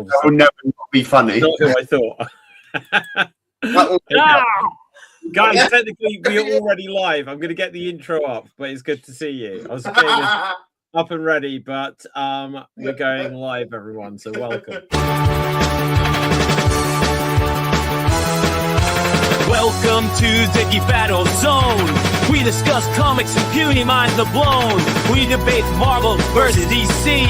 obviously. That will never not be funny. Not who I thought. Guys, technically we're already live. I'm going to get the intro up, but it's good to see you. I was getting this up and ready, but we're going live, everyone. So welcome. Welcome to the Geek Battle Zone. We discuss comics and puny minds are blown. We debate Marvel versus DC,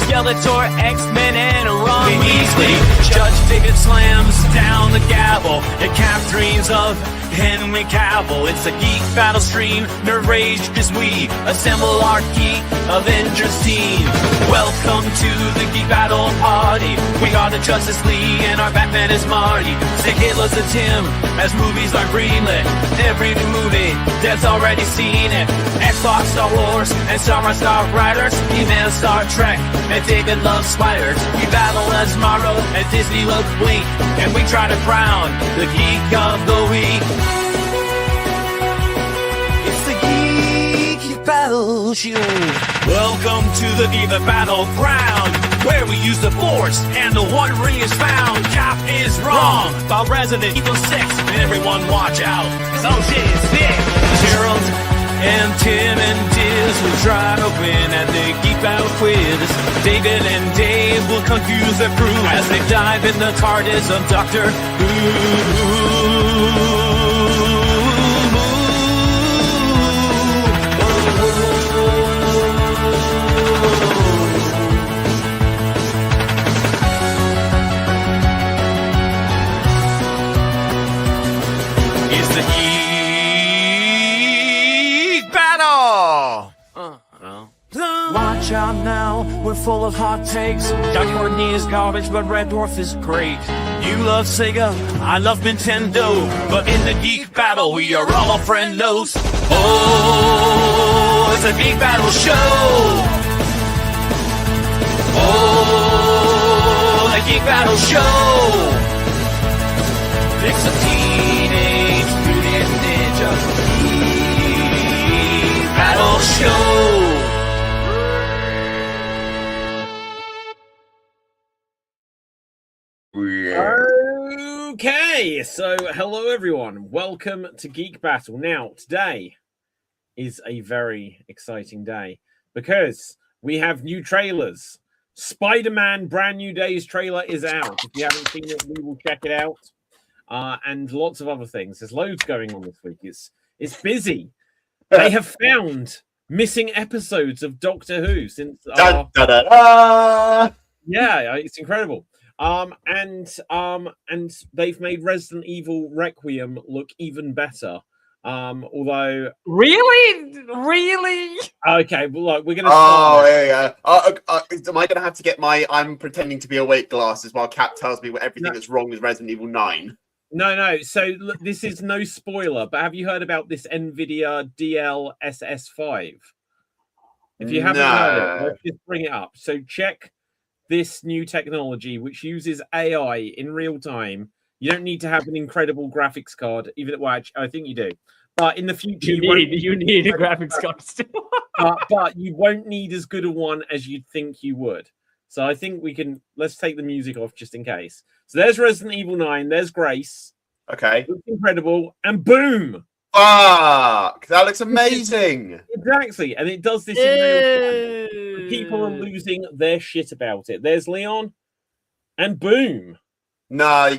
Skeletor, X-Men, and Ron Weasley. Judge David slams down the gavel, and Cap dreams of Henry Cavill. It's a Geek Battle stream, nerd rage as we assemble our Geek Avengers team. Welcome to the Geek Battle party. We are the Justice League, and our Batman is Marty. Say Hitler's a Tim, as movies are greenlit. Every new movie, Dev's already seen it. Xbox, Star Wars, and Star Riders. He-Man, Star Trek, and David loves spiders. We battle as Morrow, and Disney loves Blink. And we try to crown the Geek of the Week. It's the Geek Battle Show. Welcome to the Geek Battleground, where we use the Force and the One Ring is found. Cap is wrong about Resident Evil 6. Everyone watch out, some shit is thick. Gerald and Tim and Diz will try to win at the Geek Battle Quiz. David and Dave will confuse their crew as they dive in the TARDIS of Doctor Who. Watch out now, we're full of hot takes. Doug Courtney is garbage, but Red Dwarf is great. You love Sega, I love Nintendo, but in the Geek Battle, we are all friendos. Oh, it's a Geek Battle show. Oh, the Geek Battle show. It's a Teenage Mutant Ninja Geek Battle show. Okay, so hello everyone. Welcome to Geek Battle. Now, today is a very exciting day because we have new trailers. Spider-Man Brand New Days trailer is out. If you haven't seen it, we will check it out. And lots of other things. There's loads going on this week. It's busy. They have found missing episodes of Doctor Who since Da, da, da, da. yeah, it's incredible. And they've made Resident Evil Requiem look even better. Although really, okay, well, look, we're gonna. Oh, yeah. Am I gonna have to get my I'm pretending to be awake glasses while Cap tells me what everything that's wrong with Resident Evil 9? No. So look, this is no spoiler, but have you heard about this NVIDIA DLSS5? If you haven't heard it, let's just bring it up. So check this new technology, which uses AI in real time. You don't need to have an incredible graphics card, even well, I think you do. But in the future, you need a graphics card still. but you won't need as good a one as you'd think you would. So I think we can. Let's take the music off just in case. So there's Resident Evil 9. There's Grace. Okay. Looks incredible, and boom! Fuck! That looks amazing. Exactly, and it does this in real time. People are losing their shit about it. There's Leon, and boom. No,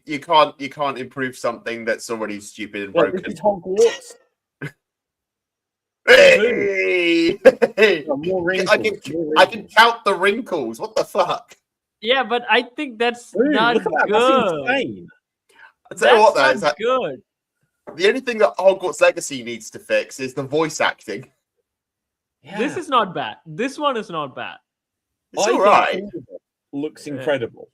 you can't improve something that's already stupid and broken. This is Hogwarts. Hey! More wrinkles, I can count the wrinkles. What the fuck? Yeah, but I think that's Boom, not look at that. good. That's insane. I'll tell you what, though, is That's that not good. the only thing that Hogwarts Legacy needs to fix is the voice acting. Yeah. This is not bad. This one is not bad. It's I all think right. all of it looks incredible.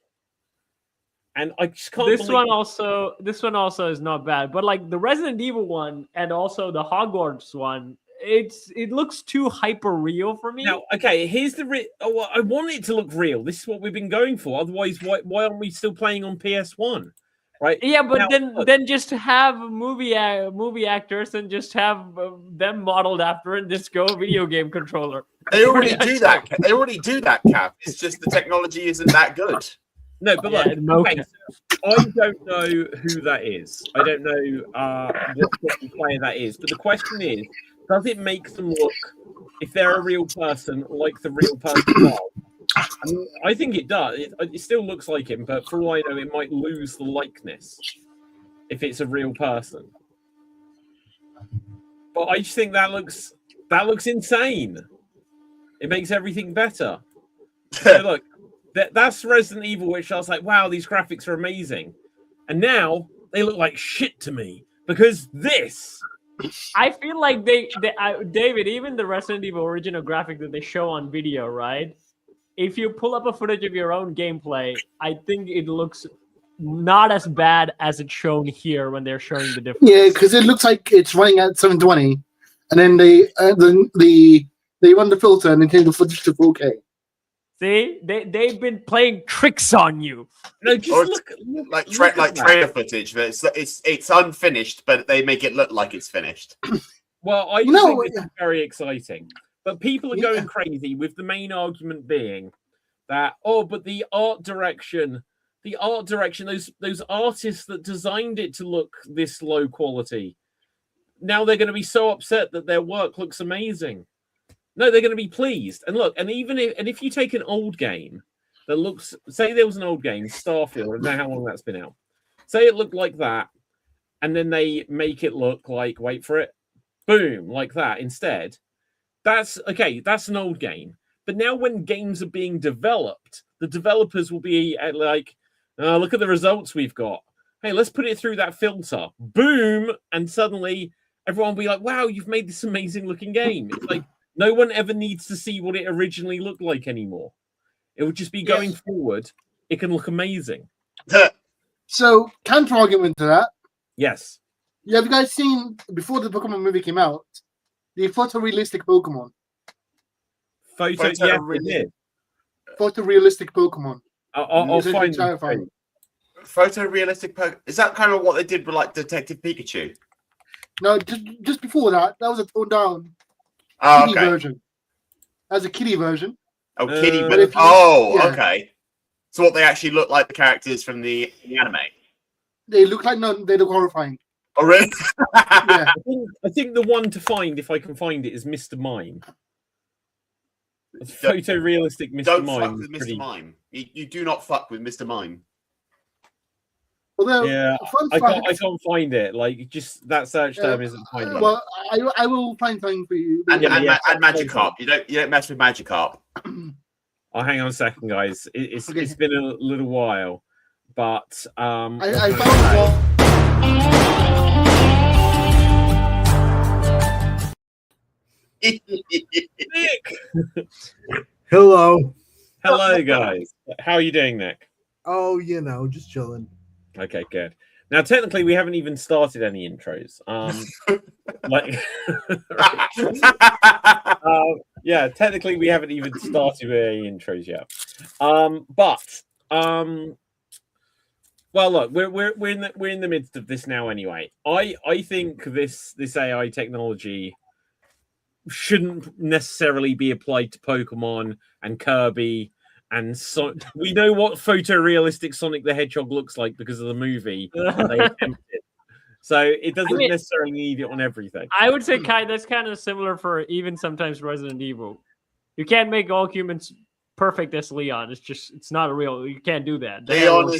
And I just can't This believe one also is not bad. But like the Resident Evil one and also the Hogwarts one, it looks too hyper real for me. Now, okay, here's the I want it to look real. This is what we've been going for. Otherwise, why aren't we still playing on PS1? Right? Yeah, but now, then just have movie actors and just have them modeled after a disco video game controller. They already do that. They already do that, Cap. It's just the technology isn't that good. No, but Yeah, look, mocha. okay, so I don't know who that is. I don't know what player that is. But the question is, does it make them look, if they're a real person, like the real person was? I mean, I think it does. It still looks like him, but for all I know, it might lose the likeness if it's a real person. But I just think that looks insane. It makes everything better. So look, that's Resident Evil, which I was like, wow, these graphics are amazing. And now they look like shit to me because this. I feel like David, even the Resident Evil original graphic that they show on video, right? If you pull up a footage of your own gameplay, I think it looks not as bad as it's shown here when they're showing the difference. Yeah, because it looks like it's running at 720, and then they run the filter and they change the footage to 4K. See, they've been playing tricks on you. No, just Or look like at that. trailer footage. But it's unfinished, but they make it look like it's finished. Well, I No, think this is very exciting. But people are going crazy with the main argument being that, but the art direction, those artists that designed it to look this low quality, now they're going to be so upset that their work looks amazing. No, they're going to be pleased. And look, and if you take an old game that looks, say there was an old game, Starfield, I don't know how long that's been out. Say it looked like that, and then they make it look like, wait for it, boom, like that instead. That's okay. That's an old game. But now when games are being developed, the developers will be like, look at the results we've got. Hey, let's put it through that filter. Boom. And suddenly everyone will be like, wow, you've made this amazing looking game. It's like no one ever needs to see what it originally looked like anymore. It would just be going forward. It can look amazing. So, counter argument to that. Yes. Yeah, have you guys seen, before the Pokemon movie came out, the photorealistic Pokemon? Photorealistic Pokemon. I'll It's find terrifying. Photorealistic. Is that kind of what they did with like Detective Pikachu? No, just before that was a toned down Oh, kitty okay. version. As a kitty version. Oh, kitty. but if you- yeah. Okay. So what they actually look like the characters from the anime? They look horrifying. Oh, really? Yeah. I think the one to find, if I can find it, is Mr. Mime. Photorealistic Mr. Don't Mime. fuck with is Mr. pretty- Mime. You do not fuck with Mr. Mime. Although, Yeah, fun I fact, can't find it. Like, just that search term isn't finding it. well, I will find something for you. And, Yeah, and, yeah. and Magikarp. You don't mess with Magikarp. Oh, hang on a second, guys. It's Okay. been a little while, but I found one. Nick. Hello. Hello, guys. How are you doing, Nick? Oh, just chilling. Okay, good. Now, technically, we haven't even started any intros. Yeah, technically, we haven't even started with any intros yet. Well, look, we're in the midst of this now anyway. I think this AI technology shouldn't necessarily be applied to Pokemon and Kirby. And so we know what photorealistic Sonic the Hedgehog looks like because of the movie. And they attempted. So it doesn't necessarily need it on everything. I would say that's kind of similar for even sometimes Resident Evil. You can't make all humans perfect as Leon. It's not a real. You can't do that. Leon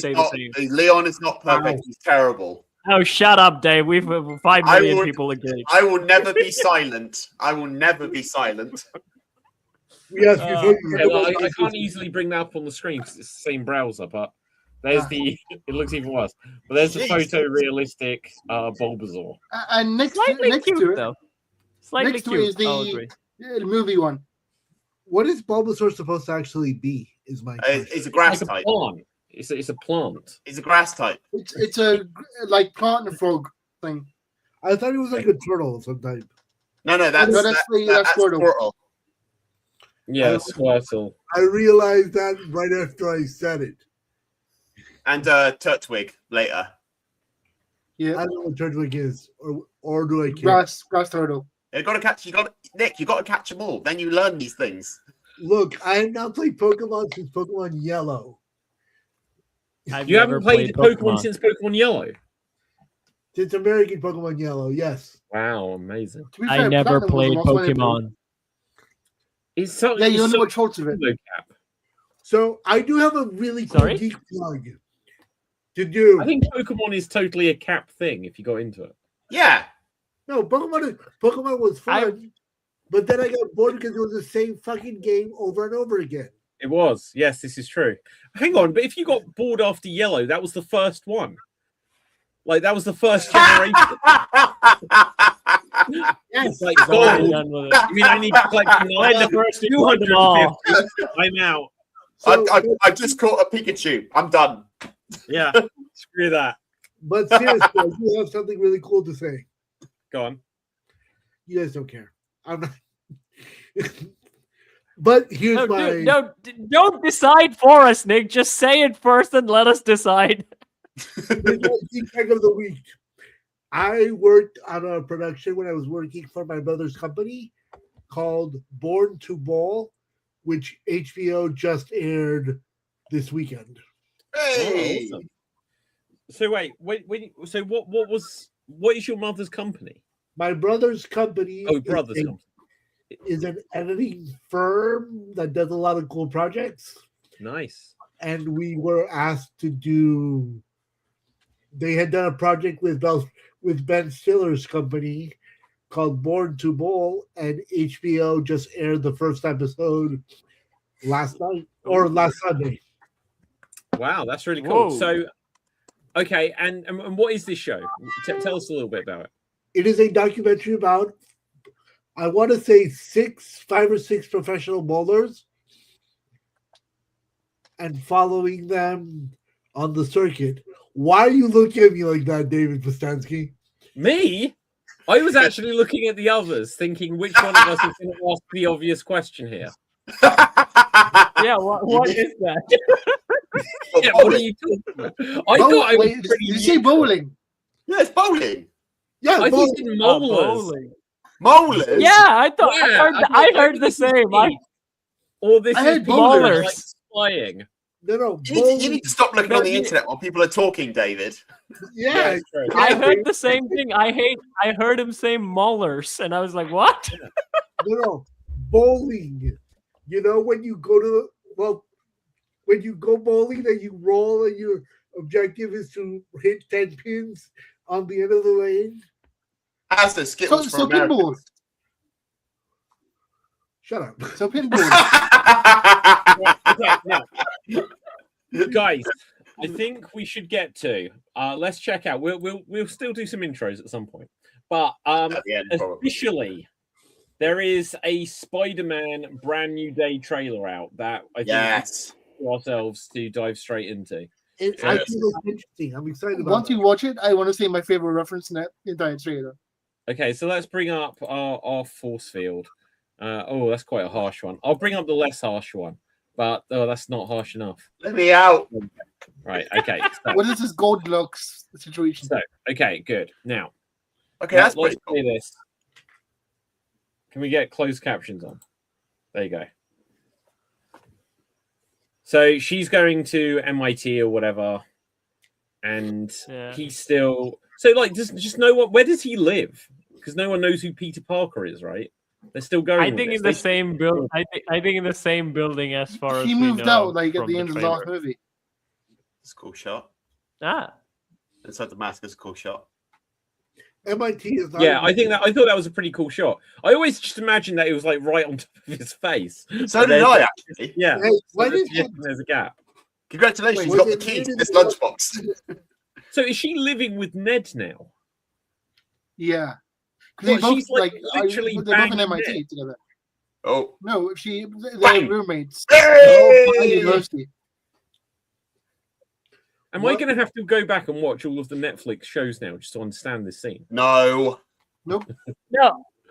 is not perfect. He's terrible. Oh, shut up, Dave. We've 5 million people engaged. I will never be silent. I will never be silent. Yes, I can't easily bring that up on the screen because it's the same browser, but there's it looks even worse. But there's the photorealistic Bulbasaur. And next Slightly to cute, it, though. Slightly next to cute. it is I'll agree. the movie one. What is Bulbasaur supposed to actually be? Is my question. It's a grass Like a type. plant. It's a plant. It's a grass type. It's a like plant and frog thing. I thought it was like a turtle of some type. No, that's Squirtle. Squirtle. Yeah, Squirtle. I realized that right after I said it. And Turtwig later. Yeah, I don't know what Turtwig is, or do I care? grass turtle. You got to catch them all. Then you learn these things. Look, I have not played Pokemon since Pokemon Yellow. I've You never haven't played Pokemon since Pokemon Yellow? Since American Pokemon Yellow, yes. Wow, amazing. To be I fair, never Platinum was the played last one I played. Pokemon. It's so, Yeah, you it's only so watch shorts of it. low cap. So I do have a really cool Sorry? geek plug to do. I think Pokemon is totally a cap thing if you got into it. Yeah. No, Pokemon was fun, but then I got bored because it was the same fucking game over and over again. It was. Yes, this is true. Hang on, but if you got bored after Yellow, that was the first one. Like, that was the first generation. It's like I'm already gold. done with it. I mean, I need to collect Played the first 250. I'm out. So, I've just caught a Pikachu. I'm done. Yeah, screw that. but seriously, I do have something really cool to say. Go on. You guys don't care. I'm not. But here's No, my. dude, no, don't decide for us, Nick. Just say it first and let us decide. Here's my geek tag of the week. I worked on a production when I was working for my brother's company called Born to Ball, which HBO just aired this weekend. Hey. Oh, awesome. So wait. So what is your mother's company? My brother's company Oh, brother's company. is an editing firm that does a lot of cool projects. Nice. And we were asked to do. They had done a project with Ben Stiller's company called Born to Bowl, and HBO just aired the first episode last night or last Sunday. Wow, that's really cool. Whoa. So, okay, and what is this show? Tell us a little bit about it. It is a documentary about, I want to say, 5 or 6 professional bowlers and following them on the circuit. Why are you looking at me like that, David Postansky? Me? I was actually looking at the others, thinking which one of us is going to ask the obvious question here. Yeah, what is that? Yeah, what are you talking about? I thought I was Wait, pretty. did you say bowling? Yeah, it's bowling. Yeah, I bowling. thought you said molars. Bowling. Molars. Yeah, I thought Yeah, I heard the same. Or this I is heard people bowlers. like spying. No, You need to stop looking on the internet while people are talking, David. Yeah, it's true. I heard the same thing. I heard him say Maulers, and I was like, "What?" no, bowling. You know when you go to when you go bowling, then you roll, and your objective is to hit 10 pins on the end of the lane. As the Skittles So for pinball. Americans. Shut up. So pinball. Okay, now, guys, I think we should get to. Let's check out. We'll still do some intros at some point, but At the end, probably. officially, there is a Spider-Man Brand New Day trailer out that I think Yes. we ourselves to dive straight into. It Yes. actually looks interesting. I'm excited about Once it. you watch it, I want to say my favorite reference in that entire trailer. Okay, so let's bring up our force field. Oh, that's quite a harsh one. I'll bring up the less harsh one, but that's not harsh enough. Let me out. Right. Okay. So, What is this Goldilocks situation? okay. Good. Now, Okay, that's let's pretty play cool. this. Can we get closed captions on? There you go. So she's going to MIT or whatever, and Yeah. he's still. So like, just no one. Where does he live? Because no one knows who Peter Parker is, right? They're still going. I with think this. in the They- same build. I think in the same building as far as He we moved know out like at from the end of the last trailer. movie. It's a cool shot. Ah, Inside the mask is a cool shot. MIT is not. Yeah, I thought that was a pretty cool shot. I always just imagined that it was like right on top of his face. So But did there's- I, actually. Yeah. Hey, why So did there's a gap. Congratulations, Wait, you got was the it key to Ned this in the- lunchbox. So is she living with Ned now? Yeah. Because Well, she's, like, literally they're both in banging MIT it. together. Oh. No, they're Bang. roommates. Hey! At university. Am What? I going to have to go back and watch all of the Netflix shows now just to understand this scene? No. no.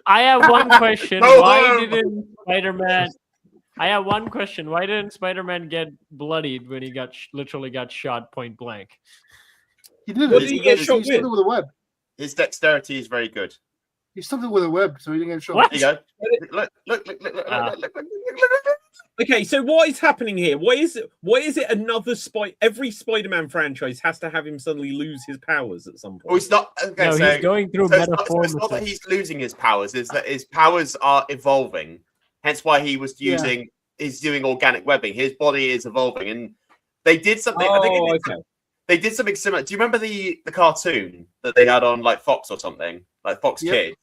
I have one question. No Why harm. didn't Spider-Man? I have one question. Why didn't Spider-Man get bloodied when he literally got shot point blank? He did What it. did he get shot He stopped with? it with a web. His dexterity is very good. He stopped it with a web, so he didn't get shot. What? There you go. Look. Okay, so what is happening here? What is it? Another every Spider-Man franchise has to have him suddenly lose his powers at some point. Oh, it's not. Okay, No, so, he's going through so it's not that metamorphosis. he's losing his powers. It's that his powers are evolving. Hence why he was using. He's doing organic webbing. His body is evolving, and they did something. I think they did something similar. Do you remember the cartoon that they had on like Fox or something, like Fox Kids?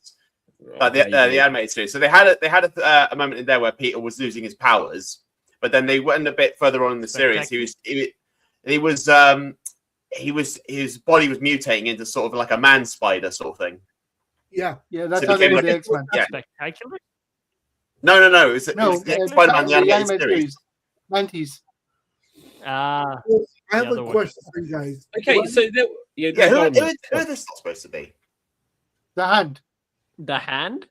The animated series. So they had a moment in there where Peter was losing his powers, but then they went a bit further on in the series. His body was mutating into sort of like a man spider sort of thing. Yeah, That's So how it they became did the like X-Men. Yeah. Spectacular. No. It's Spider-Man the animated series. 90s. I have The other a one. question for you guys. Okay, so Who are this not supposed to be? The Hand. The Hand.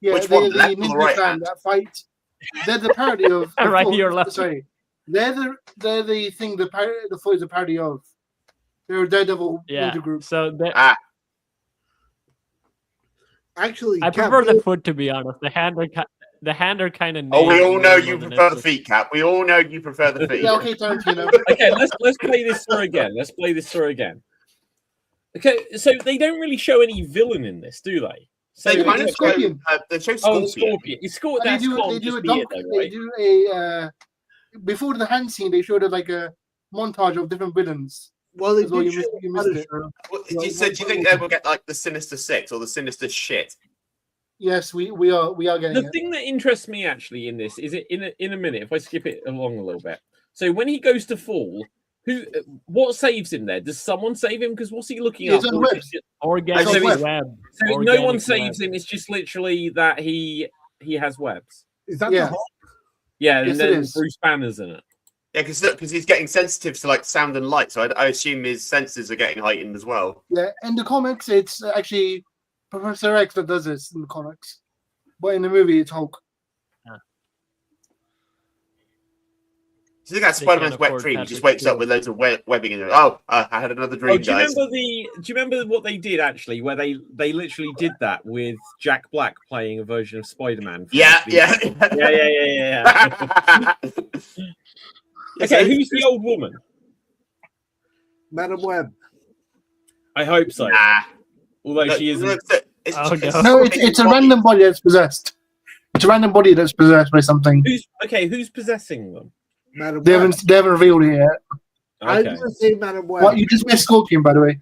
Yeah, Which they're one, the left or ninja right clan hand? that fight. They're the parody of Right here, left. Sorry, they're the thing the foot is a parody of. They're a Daredevil Yeah. ninja group. So Actually, I Cap, prefer the foot, to be honest. The hand are kind of. Oh, we all know you prefer the feet, Cap. We all know you prefer the feet. Yeah, okay, Tarantino. Okay, let's play this through again. Let's play this through again. Okay, so they don't really show any villain in this, do they? So They kind do of Scorpion. they show Oh, Scorpion. Scorpion. They That's do can't a just be it, dunk. though, They right? do a before the hand scene. They showed like a montage of different villains. well, they As well, did you show missed it. Punisher. Do you think they will get like the Sinister Six or the Sinister Shit? Yes, we are getting The it. thing that interests me actually in this is it in a minute. If I skip it along a little bit, so when he goes to fall, what saves him there? Does someone save him? Because what's he looking He's up? on webs. Organic So it's- web. So no Organic one saves web. him. It's just literally that he has webs. Is that Yeah. the Hulk? Yeah, Yes, and it then is. Bruce Banner's in it. Yeah, because he's getting sensitive to like sound and light, so I assume his senses are getting heightened as well. Yeah, in the comics, it's actually Professor X that does this in the comics, but in the movie, it's Hulk. So you got They Spider-Man's can't wet afford dream. He Patrick just wakes up Stewart. with loads of webbing in it. Oh, I had another dream, Do you guys. remember what they did actually? Where they literally did that with Jack Black playing a version of Spider-Man. from Yeah. yeah. Okay, who's the old woman? Madam Web. I hope so. Nah. Although she isn't. Oh, no. No, it's a random body that's possessed. It's a random body that's possessed by something. Who's possessing them? Madam They Web. haven't revealed it yet. I'm Okay. gonna say Madam Web. What, you just missed Scorpion, by the way.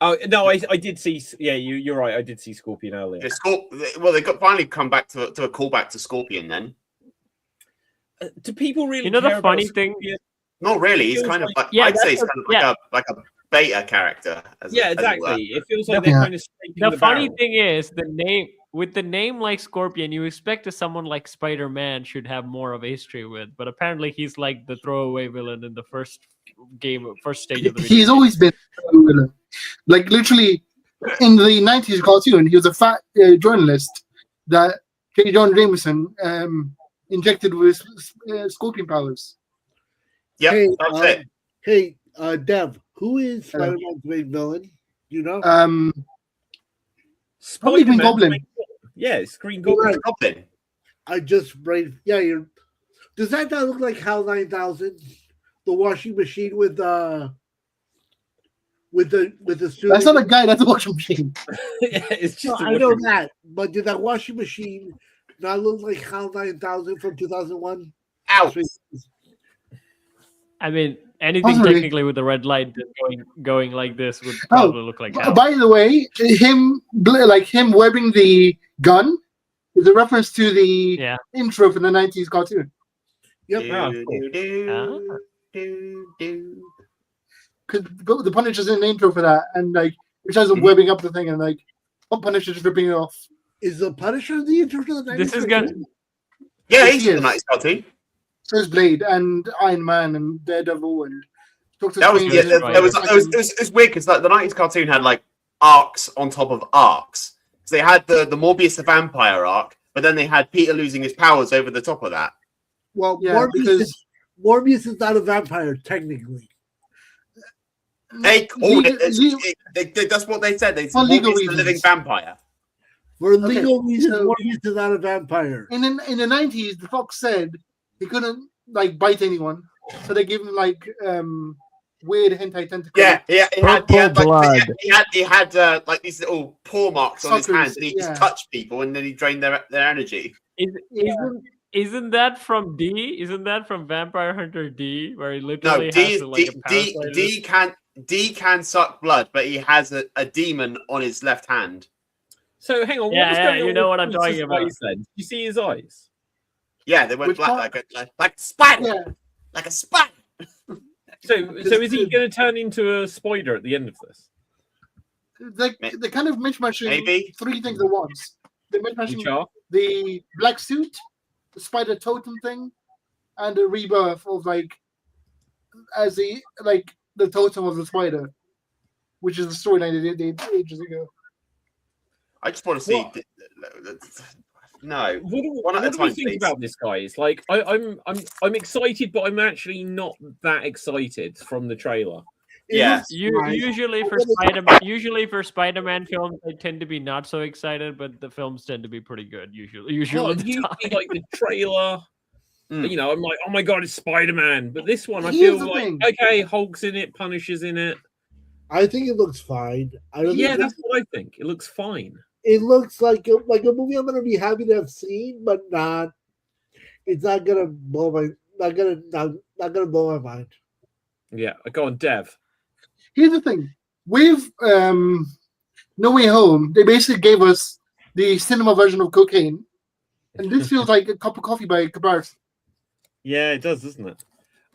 Oh no, I did see. Yeah, you're right. I did see Scorpion earlier. Well, they got finally come back to a callback to Scorpion. Then Do people really? You know care the about funny thing? Scorpion? not really. He's Feels kind of like- like Yeah, I'd say he's that's kind of like a beta character. Yeah, exactly. It feels like they're kind of scraping The funny barrel. thing is with the name like Scorpion, you expect that someone like Spider-Man should have more of a history with, but apparently he's like the throwaway villain in the first stage of the video. He's always been a villain. Like, literally, in the 90s cartoon, he was a fat journalist that J. John Jameson injected with Scorpion powers. Yeah, Hey, that's it. Hey, Dev, who is Spider-Man's main villain? You know? Probably Green Spider-Man Goblin. makes- Yeah, it's Green Goblin. Goblin. I just brain. Yeah, you're. Does that not look like HAL 9000? The washing machine with the student. That's not a guy, that's a washing machine. Yeah, it's No, just. a I know washing- that, but did that washing machine not look like HAL 9000 from 2001? Ouch. I mean, anything Possibly. technically with the red light going like this would probably look like hell. By the way, him webbing the gun is a reference to the Yeah. intro from the 90s cartoon. Yep. Because the Punisher's in the intro for that, and like it shows him Mhm. webbing up the thing, and like Punisher's ripping it off. Is the Punisher the intro to the 90s? This is gonna Yeah, Yes, he's he in is. the nice cartoon. So is Blade and Iron Man and Daredevil and Doctor That was Strange. yeah. and It was weird because like the 90s cartoon had like arcs on top of arcs. So they had the Morbius the vampire arc, but then they had Peter losing his powers over the top of that. Well, Yeah, Morbius is not a vampire, technically. They called Legal- that's what they said. They said For legal Morbius the living reasons. vampire. For legal Okay, reasons, so- Morpheus is not a vampire. And then in the 90s, the Fox said he couldn't like bite anyone, so they gave him like weird hentai tentacles. Yeah, he had Purple blood. he had like these little paw marks on his Suckers, hands, and he just touched people, and then he drained their energy. Isn't that from D? Isn't that from Vampire Hunter D, where he literally No, has to, like, a parasite? D can suck blood, but he has a demon on his left hand. So hang on, what Yeah, was yeah, going you on know with what I'm Princess talking about. Eyes then? Did you see his eyes? Yeah, they went Which black part? like a spider, Yeah. like a spider. So is he going to turn into a spider at the end of this? They kind of mishmashing Maybe. three things at once. They're mishmashing Which are? the black suit, the spider totem thing, and the rebirth of like as the totem of the spider, which is the storyline they did ages ago. I just want to see. No. What do we think about this, guys? Like, I'm excited, but I'm actually not that excited from the trailer. Yeah. Usually for Spider-Man films, I tend to be not so excited, but the films tend to be pretty good. Usually Well, the time. like the trailer, you know, I'm like, oh my god, it's Spider-Man. But this one, I Here's feel the like, thing. okay, Hulk's in it, Punisher's in it. I think it looks fine. Yeah, that's what I think. It looks fine. It looks like a movie I'm gonna be happy to have seen, but not. It's not gonna blow my not gonna blow my mind. Yeah, go on, Dev. Here's the thing: with No Way Home, they basically gave us the cinema version of cocaine, and this feels like a cup of coffee by comparison. Yeah, it does, doesn't it?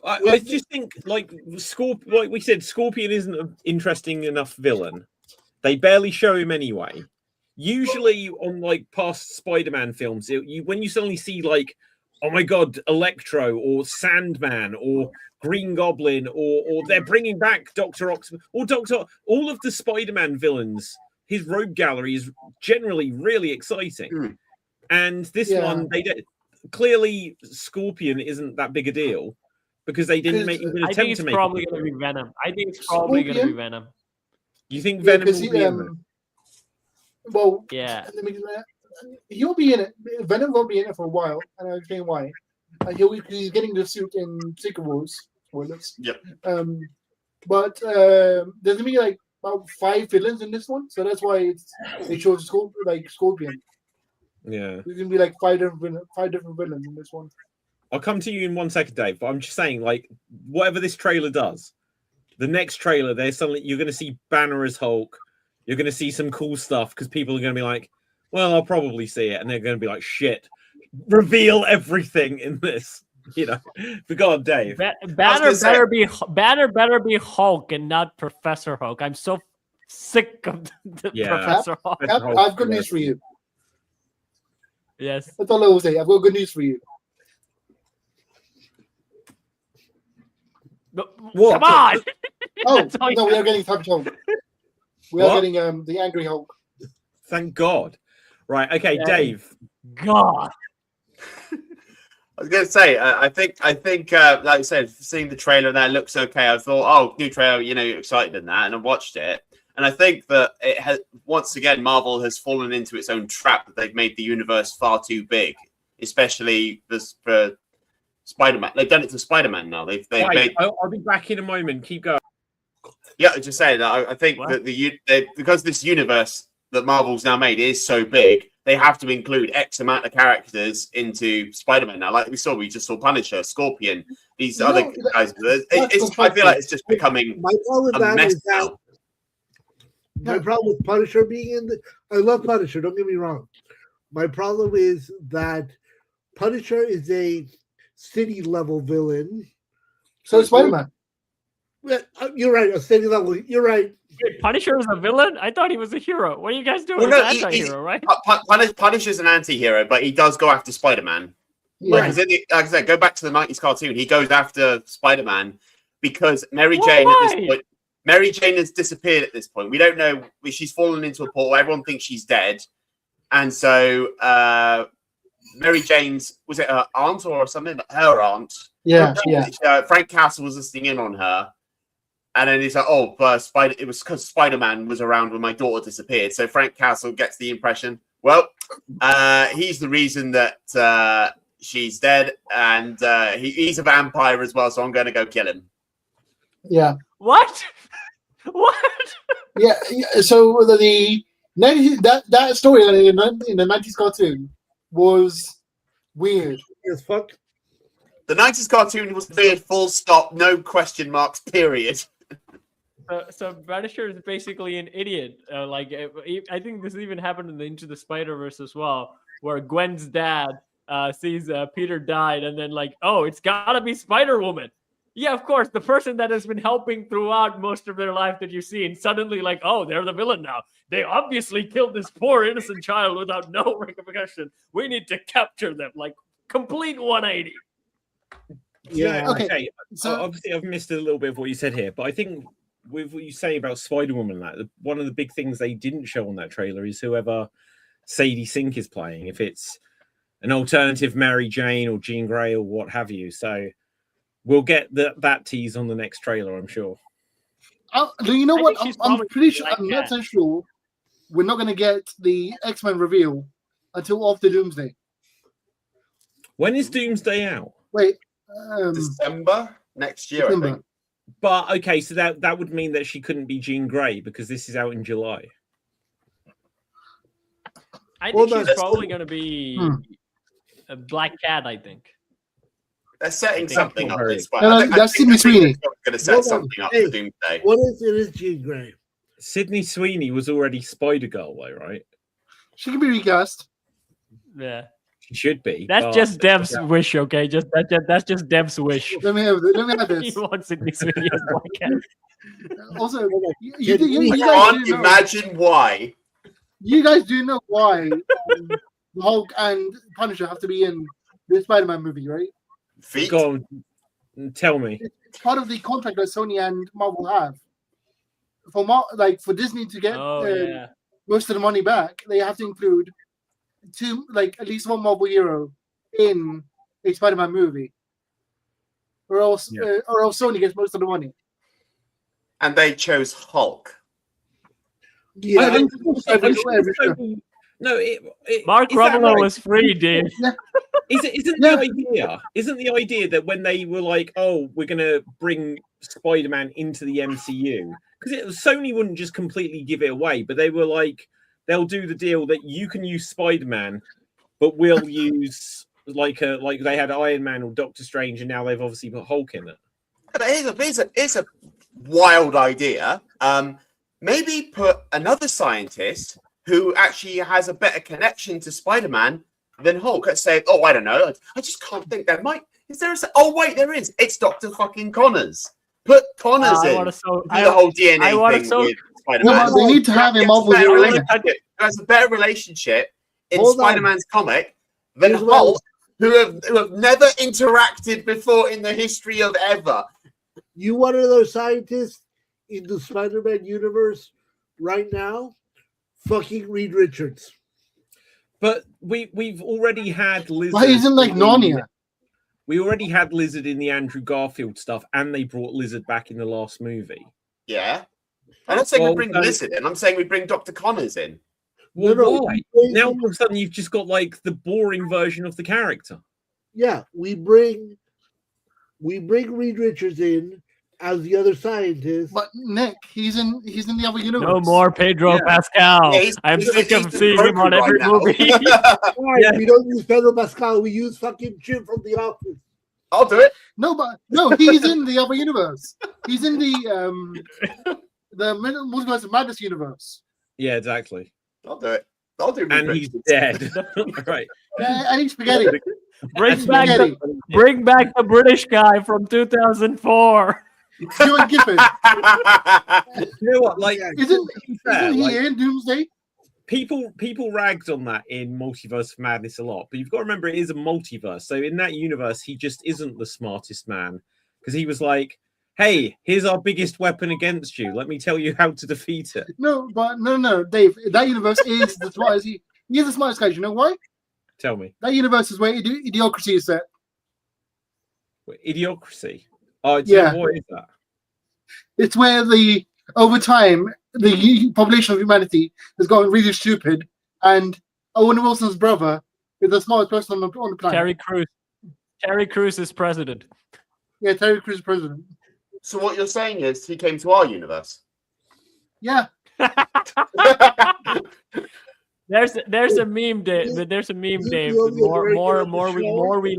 I just think, like we said, Scorpion isn't an interesting enough villain. They barely show him anyway. Usually, on like past Spider-Man films, when you suddenly see like, oh my god, Electro or Sandman or Green Goblin or they're bringing back Dr. Oxford or all of the Spider-Man villains, his rogue gallery is generally really exciting. And this one, clearly Scorpion isn't that big a deal because they didn't make an attempt to make it. I think it's probably going to be Venom. I think it's probably going to be Venom. You think Venom will be in it? Well, yeah. He'll be in it. Venom will be in it for a while, and I'll explain why. He's getting the suit in Secret Wars. Spoilers. Yep. But there's gonna be like about 5 villains in this one, so that's why they chose Scorpion. Yeah. There's gonna be like 5 different villains in this one. I'll come to you in 1 second, Dave. But I'm just saying, like, whatever this trailer does, the next trailer, you're going to see Banner as Hulk. You're going to see some cool stuff because people are going to be like, well, I'll probably see it. And they're going to be like, shit, reveal everything in this. You know, but go on, Dave. Banner better be Hulk and not Professor Hulk. I'm so sick of the Professor Hulk. I've got news for you. Yes. That's all I will say. I've got good news for you. What? Come on! Oh, no, we are getting Savage Hulk. We are getting the Angry Hulk. Thank God. Right, okay, Dave. God. I was going to say, I think, like I said, seeing the trailer and that looks okay. I thought, oh, new trailer, you know, you're excited in that, and I watched it, and I think that it has once again, Marvel has fallen into its own trap that they've made the universe far too big, especially for Spider-Man. They've done it to Spider-Man now. They've made. I'll be back in a moment. Keep going. Yeah, just saying that I think that because this universe that Marvel's now made is so big, they have to include X amount of characters into Spider-Man now. Like we just saw Punisher, Scorpion, these other guys. I feel like it's just becoming a mess now. My problem with Punisher being in I love Punisher, don't get me wrong. My problem is that Punisher is a city level villain. So Spider-Man. You're right, a city level. You're right. Wait, Punisher is a villain? I thought he was a hero. What are you guys doing? Well, no, he's an anti-hero, right? Punisher's an anti-hero, but he does go after Spider-Man. Yeah. Like I said, go back to the 90s cartoon. He goes after Spider-Man because Mary Jane at this point. Mary Jane has disappeared at this point. We don't know. She's fallen into a portal. Everyone thinks she's dead. And so Mary Jane's, was it her aunt or something? Her aunt. Yeah. Frank Castle was listening in on her. And then he's like, oh, it was because Spider-Man was around when my daughter disappeared. So Frank Castle gets the impression, Well, he's the reason that she's dead, and he's a vampire as well. So I'm going to go kill him. Yeah. What? What? Yeah. So the 90s, that story in the 90s cartoon was weird as fuck. The 90s cartoon was weird, full stop, no question marks, period. So Vanisher is basically an idiot. I think this even happened in the Into the Spider-Verse as well, where Gwen's dad sees Peter died, and then oh, it's gotta be Spider-Woman. Yeah, of course, the person that has been helping throughout most of their life that you see, and suddenly oh, they're the villain now. They obviously killed this poor innocent child without no repercussion. We need to capture them. Complete 180. Yeah. Okay. So obviously I've missed a little bit of what you said here, but I think with what you say about Spider-Woman, one of the big things they didn't show on that trailer is whoever Sadie Sink is playing, if it's an alternative Mary Jane or Jean Grey or what have you. So we'll get that tease on the next trailer, I'm sure. You know what? I'm pretty sure. I'm that. not so sure. We're not going to get the X-Men reveal until after Doomsday. When is Doomsday out? Wait. December next year, December. I think. But okay, so that would mean that she couldn't be Jean Grey because this is out in July. I think she's probably going to be a Black Cat, I think. They're setting something up. That's Sydney Sweeney. Going to set something up for Doomsday. What is it? Is Jean Grey? Sydney Sweeney was already Spider-Girl, though, right? She can be recast. Yeah. She should be. That's just Dev's wish, okay? That's just Dev's wish. Let me have this. He wants Sydney Sweeney as Black Cat. Also, Imagine why. You guys do know why the Hulk and Punisher have to be in the Spider-Man movie, right? Feet? Go on, tell me. It's part of the contract that Sony and Marvel have. For Disney to get most of the money back, they have to include at least one Marvel hero in a Spider-Man movie, or else Sony gets most of the money. And they chose Hulk. Yeah, Mark Ruffalo was free, dude. Yeah. Isn't the idea that when they were like, oh, we're gonna bring Spider-Man into the MCU, because Sony wouldn't just completely give it away, but they were like, they'll do the deal that you can use Spider-Man, but we'll use like they had Iron Man or Doctor Strange, and now they've obviously put Hulk in it. But it's a wild idea. Maybe put another scientist who actually has a better connection to Spider-Man than Hulk. Let's say, oh, I don't know. I just can't think. There might. Is there? Oh, wait, there is. It's Dr. fucking Connors. Put Connors in. The whole DNA thing with Spider-Man. They need to have a Marvel hero in it. Has a better relationship in Spider-Man's comic than Hulk, who have never interacted before in the history of ever. You one of those scientists in the Spider-Man universe right now? Fucking Reed Richards. But we've already had Lizard. Why isn't Narnia? We already had Lizard in the Andrew Garfield stuff, and they brought Lizard back in the last movie. Yeah. I'm not saying we bring Lizard in. I'm saying we bring Dr. Connors in. Well, why? Now all of a sudden you've just got the boring version of the character. Yeah, we bring Reed Richards in as the other scientist. But Nick, he's in the other universe. No more Pedro Pascal. Yeah, I'm sick of seeing him on every movie. We don't use Pedro Pascal. We use fucking Jim from The Office. I'll do it. No, he's in the other universe. He's in the Multiverse of Madness universe. Yeah, exactly. I'll do it. I'll do it. And he's dead. Right. And he's spaghetti. Bring back the British guy from 2004. Stuart Gifford. You know what? Isn't he in Doomsday? People ragged on that in Multiverse of Madness a lot, but you've got to remember it is a multiverse. So in that universe, he just isn't the smartest man, because he was like, "Hey, here's our biggest weapon against you. Let me tell you how to defeat it." No, Dave. That universe is the smartest. He is the smartest guy. You know why? Tell me. That universe is where Idiocracy is set. Idiocracy. Oh, yeah. What is that? It's where over time the population of humanity has gotten really stupid, and Owen Wilson's brother is the smartest person on the planet. Terry Crews. Terry Crews is president. Yeah, Terry Crews is president. So what you're saying is he came to our universe. Yeah. There's a meme, Dave. There's a meme, Dave. The more we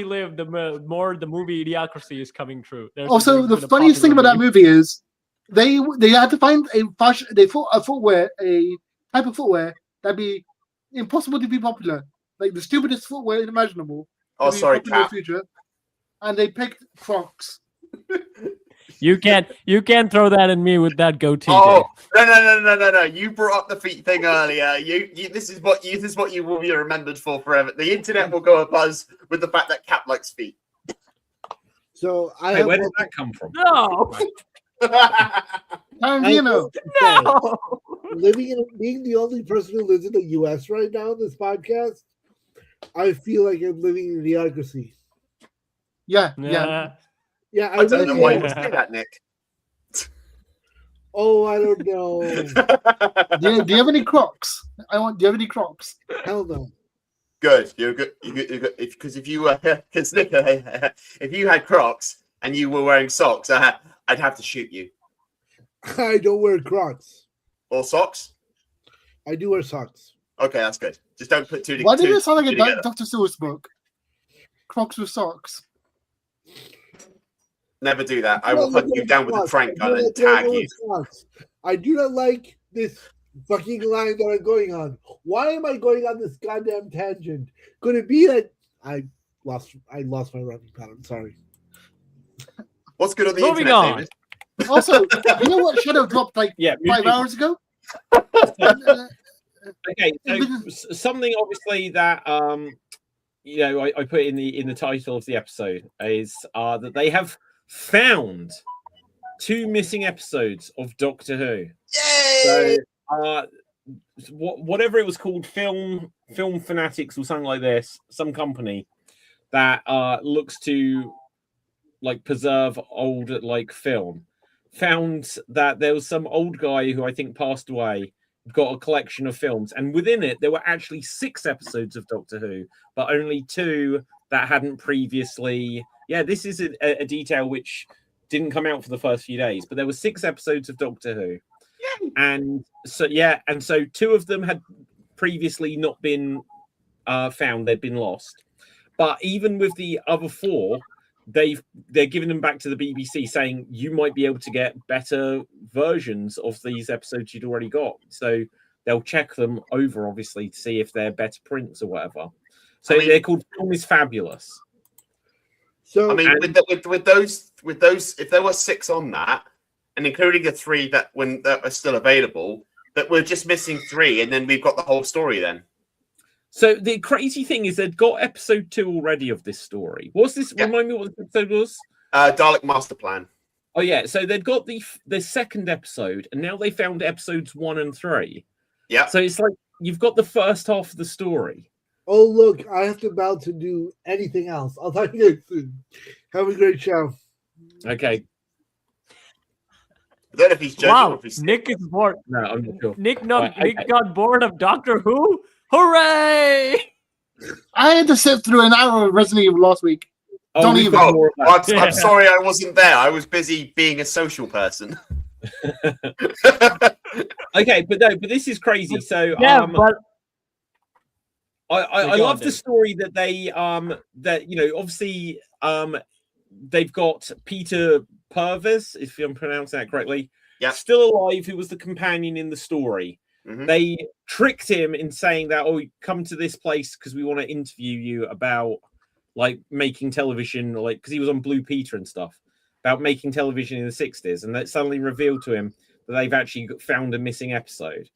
live, the more the movie Idiocracy is coming true. Also, the funniest thing about that movie is they had to find a type of footwear that'd be impossible to be popular, like the stupidest footwear imaginable. Oh, sorry, Cap. Future, and they picked Crocs. You can't throw that at me with that goatee. Oh no! You brought up the feet thing earlier. This is what you will be remembered for forever. The internet will go abuzz with the fact that Cap likes feet. So where did that come from? No. No. Being the only person who lives in the U.S. right now in this podcast, I feel like I'm living in Idiocracy. Yeah. Yeah, I don't know why you would say that, Nick. Oh, I don't know. do you have any Crocs? Do you have any Crocs? Hell no. Good. You're good. Because if you if you had Crocs and you were wearing socks, I'd have to shoot you. I don't wear Crocs. Or socks? I do wear socks. Okay, that's good. Just don't put two. Why did it sound like a Dr. Seuss book? Crocs with socks. Never do that. I will hunt you down with a prank gun and tag you. I do not like this fucking line that I'm going on. Why am I going on this goddamn tangent? Could it be that I lost my running pattern? Sorry. What's good on the Moving internet, on. David? Also, you know what Shadow dropped like 5 hours ago? Okay, so something obviously that I put in the title of the episode is that they have found 2 missing episodes of Doctor Who. Yay! So whatever it was called, film fanatics or something like this, some company that looks to like preserve old like film, found that there was some old guy who I think passed away, got a collection of films, and within it there were actually 6 episodes of Doctor Who, but only 2 that hadn't previously. Yeah, this is a detail which didn't come out for the first few days, but there were 6 episodes of Doctor Who. Yay. And so 2 of them had previously not been found; they'd been lost. But even with the other 4, they're giving them back to the BBC, saying you might be able to get better versions of these episodes you'd already got. So they'll check them over, obviously, to see if they're better prints or whatever. So they're called Film is Fabulous. So I mean, with those, if there were 6 on that, and including the 3 that are still available, that we're just missing 3, and then we've got the whole story then. So the crazy thing is they've got episode 2 already of this story. What's this? Yeah. Remind me what the episode was? Dalek Master Plan. Oh yeah, so they've got the second episode, and now they found episodes 1 and 3. Yeah. So it's like you've got the first half of the story. Oh look, I have to about to do anything else. I'll talk to you guys soon. Have a great show. Okay. I don't know if he's joking. Wow, or if he's... Nick is bored. No, I'm not sure. Nick got bored of Doctor Who. Hooray! I had to sit through an hour of Resident Evil last week. I'm sorry I wasn't there. I was busy being a social person. Okay, but this is crazy. So yeah, but I love the story that they obviously they've got Peter Purves, if I'm pronouncing that correctly, still alive, who was the companion in the story. Mm-hmm. They tricked him in saying that, come to this place because we want to interview you about like making television, like because he was on Blue Peter and stuff, about making television in the 60s, and that suddenly revealed to him that they've actually found a missing episode.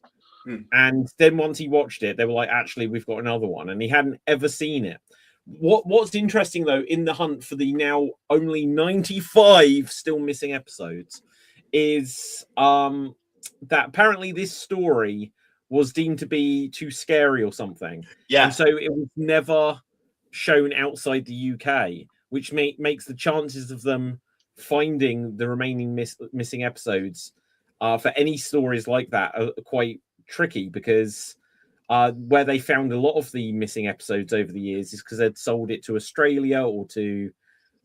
And then once he watched it, they were like, actually, we've got another one, and he hadn't ever seen it. What's interesting though, in the hunt for the now only 95 still missing episodes, is that apparently this story was deemed to be too scary or something. Yeah. And so it was never shown outside the UK, which makes the chances of them finding the remaining missing episodes for any stories like that are quite tricky, because where they found a lot of the missing episodes over the years is because they'd sold it to Australia or to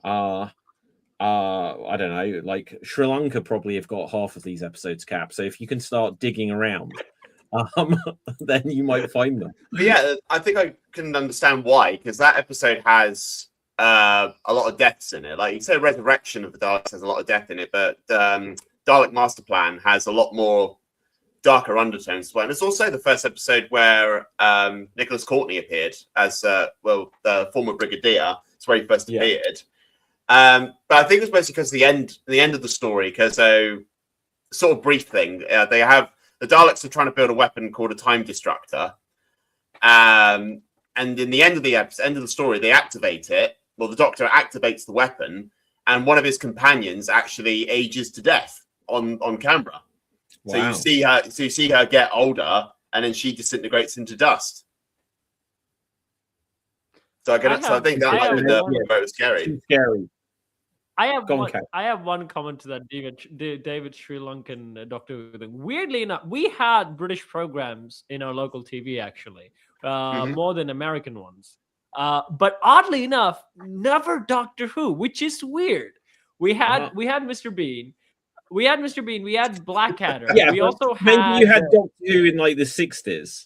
I don't know, like Sri Lanka probably have got half of these episodes capped. So if you can start digging around, then you might find them. But yeah, I think I can understand why, because that episode has a lot of deaths in it. Like you said, Resurrection of the Daleks has a lot of death in it, but Dalek Master Plan has a lot more darker undertones. And it's also the first episode where Nicholas Courtney appeared as the former Brigadier. It's where he first appeared. But I think it was mostly because the end of the story, because sort of brief thing. They have the Daleks are trying to build a weapon called a Time Destructor, and in the end of the story, they activate it. Well, the Doctor activates the weapon, and one of his companions actually ages to death on camera. Wow. So you see her get older, and then she disintegrates into dust. So I think that might be the most scary. Scary. I have one comment to that David Sri Lankan Doctor Who thing. Weirdly enough, we had British programs in our local TV actually, more than American ones. But oddly enough, never Doctor Who, which is weird. We had Mr. Bean. We had Blackadder. Yeah, we also maybe you had Doctor Who in like the 60s.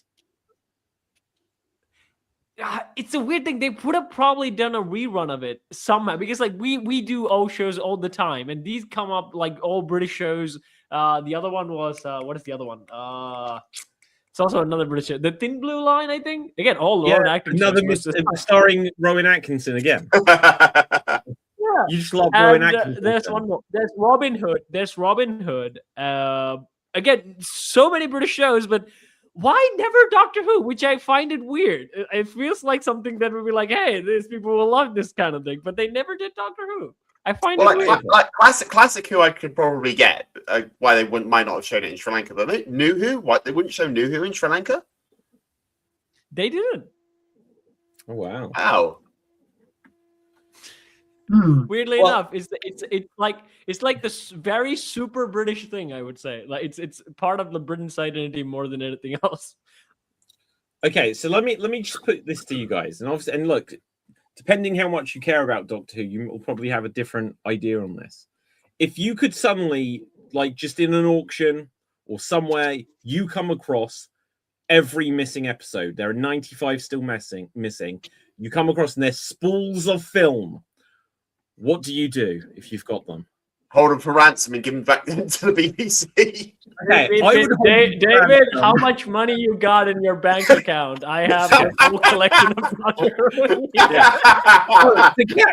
It's a weird thing. They would have probably done a rerun of it somehow, because like we do old shows all the time, and these come up like old British shows. The other one was what is the other one? It's also another British show, The Thin Blue Line, I think. Again, all Rowan Atkinson. Starring Rowan Atkinson again. Yeah, you just love Rowan Atkinson. There's one more. There's Robin Hood. Again, so many British shows, but why never Doctor Who? Which I find it weird. It feels like something that would be like, hey, these people will love this kind of thing, but they never did Doctor Who. I find it weird. Like classic Who, I could probably get why they might not have shown it in Sri Lanka, but New Who, what, they wouldn't show New Who in Sri Lanka? They didn't. Oh wow! Wow. Weirdly enough, it's like this very super British thing. I would say, like it's part of the Britain's identity more than anything else. Okay, so let me just put this to you guys, and obviously, and look, depending how much you care about Doctor Who, you will probably have a different idea on this. If you could suddenly, like, just in an auction or somewhere, you come across every missing episode, there are 95 still missing. You come across, and they're spools of film. What do you do if you've got them? Hold them for ransom and give them back to the BBC. Okay, David, how much money you got in your bank account? I have a full collection of Doctor Who.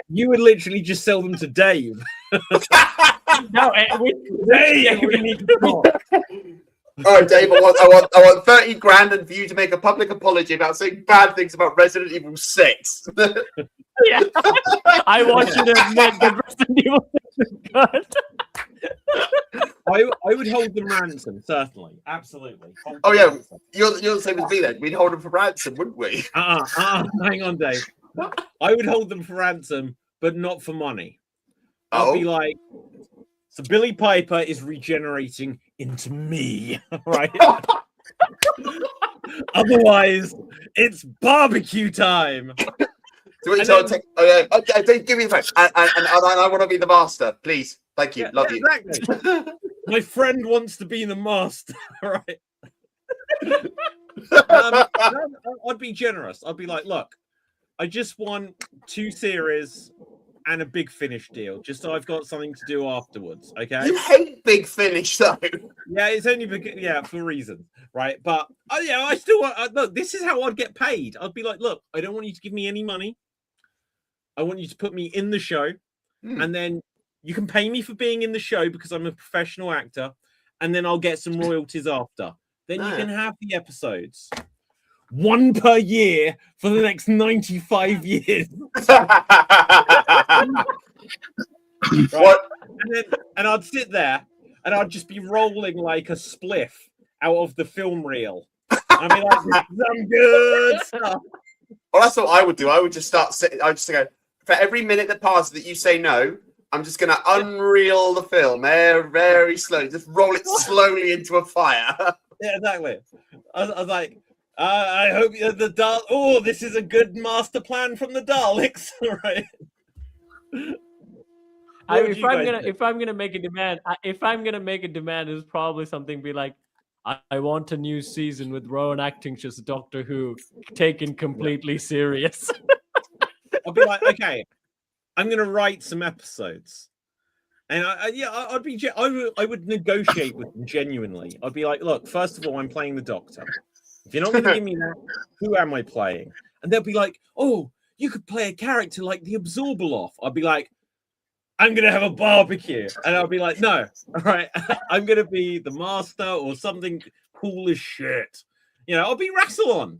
You would literally just sell them to Dave. No, Dave, we need to talk. All right, Dave, I want 30 grand and for you to make a public apology about saying bad things about Resident Evil 6. Yeah. I want you to admit that Resident Evil 6 is good. I would hold them ransom, certainly. Absolutely. Oh, yeah. You're the same as me then. We'd hold them for ransom, wouldn't we? Hang on, Dave. I would hold them for ransom, but not for money. I'll be like, so Billy Piper is regenerating into me, right? Otherwise, it's barbecue time. So give me the phone, and I want to be the master, please. Thank you, love you. Exactly. My friend wants to be the master, right? I'd be generous. I'd be like, look, I just want 2 series and a Big Finish deal, just so I've got something to do afterwards. Okay. You hate Big Finish, though. Yeah, it's only for reasons, right? But I still want. Look, this is how I'd get paid. I'd be like, look, I don't want you to give me any money. I want you to put me in the show, and then you can pay me for being in the show because I'm a professional actor, and then I'll get some royalties after. Then you can have the episodes. 1 per year for the next 95 years. What? And I'd sit there and I'd just be rolling like a spliff out of the film reel. I'd be like, some good stuff. Well, that's what I would do. I would just start sitting. I just go, for every minute that passes that you say no, I'm just going to unreel the film very slowly. Just roll it slowly into a fire. Yeah, exactly. I was like, I hope the Daleks. Oh, this is a good master plan from the Daleks, right? If I'm gonna make a demand, it's probably something be like, I want a new season with Rowan Atkinson's Doctor Who taken completely serious. I'll be like, okay, I'm gonna write some episodes, and I would negotiate with them genuinely. I'd be like, look, first of all, I'm playing the Doctor. If you're not gonna give me that, who am I playing? And they'll be like, oh, you could play a character like the Absorbaloff. I'd be like, I'm gonna have a barbecue, and I'll be like, no, all right, I'm gonna be the master or something cool as shit. I'll be Rassilon.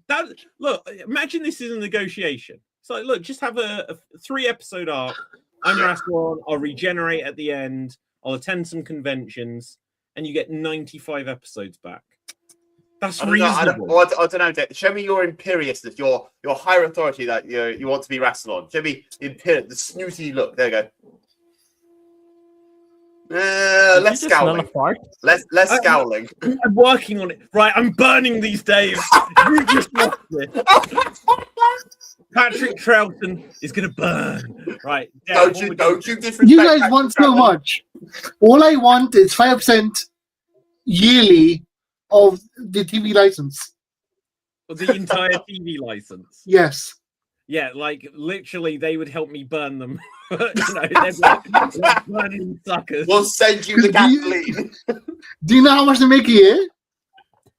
Look, imagine this is a negotiation. It's like, look, just have a 3-episode arc. I'm Rassilon. I'll regenerate at the end. I'll attend some conventions, and you get 95 episodes back. That's reasonable. I don't know. Show me your imperiousness, your higher authority that you want to be Rassilon. Show me the snooty look. There you go. Less scowling. Less scowling. I'm working on it. Right, I'm burning these days. You just watched it. Patrick Troughton is gonna burn. Right. Don't you disrespect You guys Patrick want so Troughton. much. All I want is 5% yearly of the TV license. The entire TV license. Yes. Yeah, like literally, they would help me burn them. They're like burning suckers. We'll send you the gasoline. Do you know how much they make a year?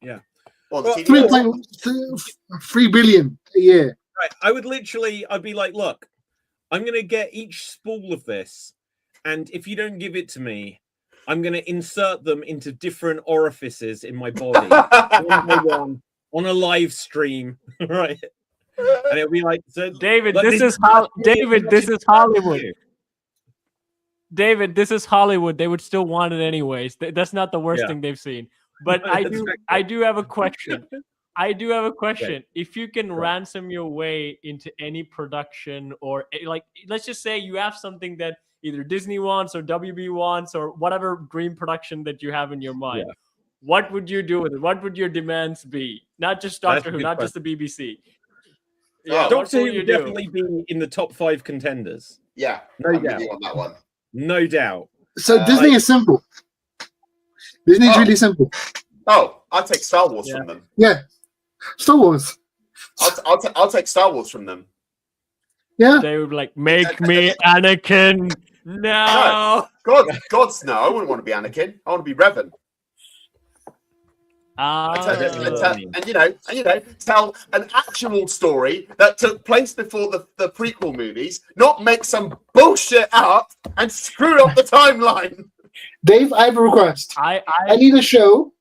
Yeah. Well, 3.3 billion a year. Right. I'd be like, look, I'm gonna get each spool of this, and if you don't give it to me, I'm gonna insert them into different orifices in my body, one by one, on a live stream, right? And it'll be like, so David, this is Hollywood. David, this is Hollywood. They would still want it anyways. That's not the worst thing they've seen. But I do have a question. If you can ransom your way into any production, or like, let's just say you have something that either Disney wants or WB wants or whatever dream production that you have in your mind, what would you do with it? What would your demands be? Not just Doctor Who, not just the BBC. Yeah, Doctor Who would definitely be in the top 5 contenders. Yeah, no doubt on that one. No doubt. So Disney is simple. Disney is really simple. Oh, I'll take Star Wars from them. Yeah, Star Wars. I'll take Star Wars from them. Yeah, they would be like, make me Anakin. No, God's no. I wouldn't want to be Anakin. I want to be Revan. And tell an actual story that took place before the prequel movies, not make some bullshit up and screw up the timeline. Dave, I have a request. I need a show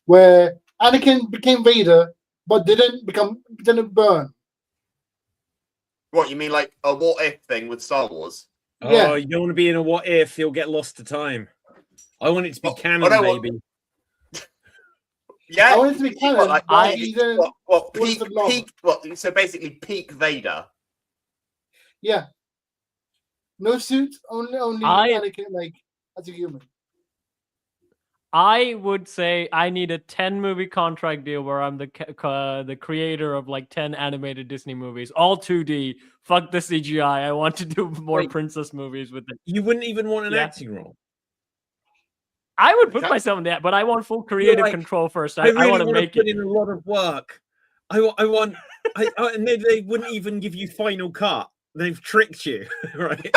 where Anakin became Vader, but didn't burn. What, you mean like a what if thing with Star Wars? Oh, you don't want to be in a what if, you'll get lost to time. I want it to be canon, baby. Yeah, I want it to be canon. So basically peak Vader. Yeah. No suit, only Anakin, like, as a human. I would say I need a 10-movie contract deal where I'm the creator of like 10 animated Disney movies, all 2D. Fuck the CGI. I want to do more princess movies with it. You wouldn't even want an acting role. I would put myself in that, but I want full creative control first. I really want to make put in a lot of work. I want, and they wouldn't even give you final cut. They've tricked you, right? Okay.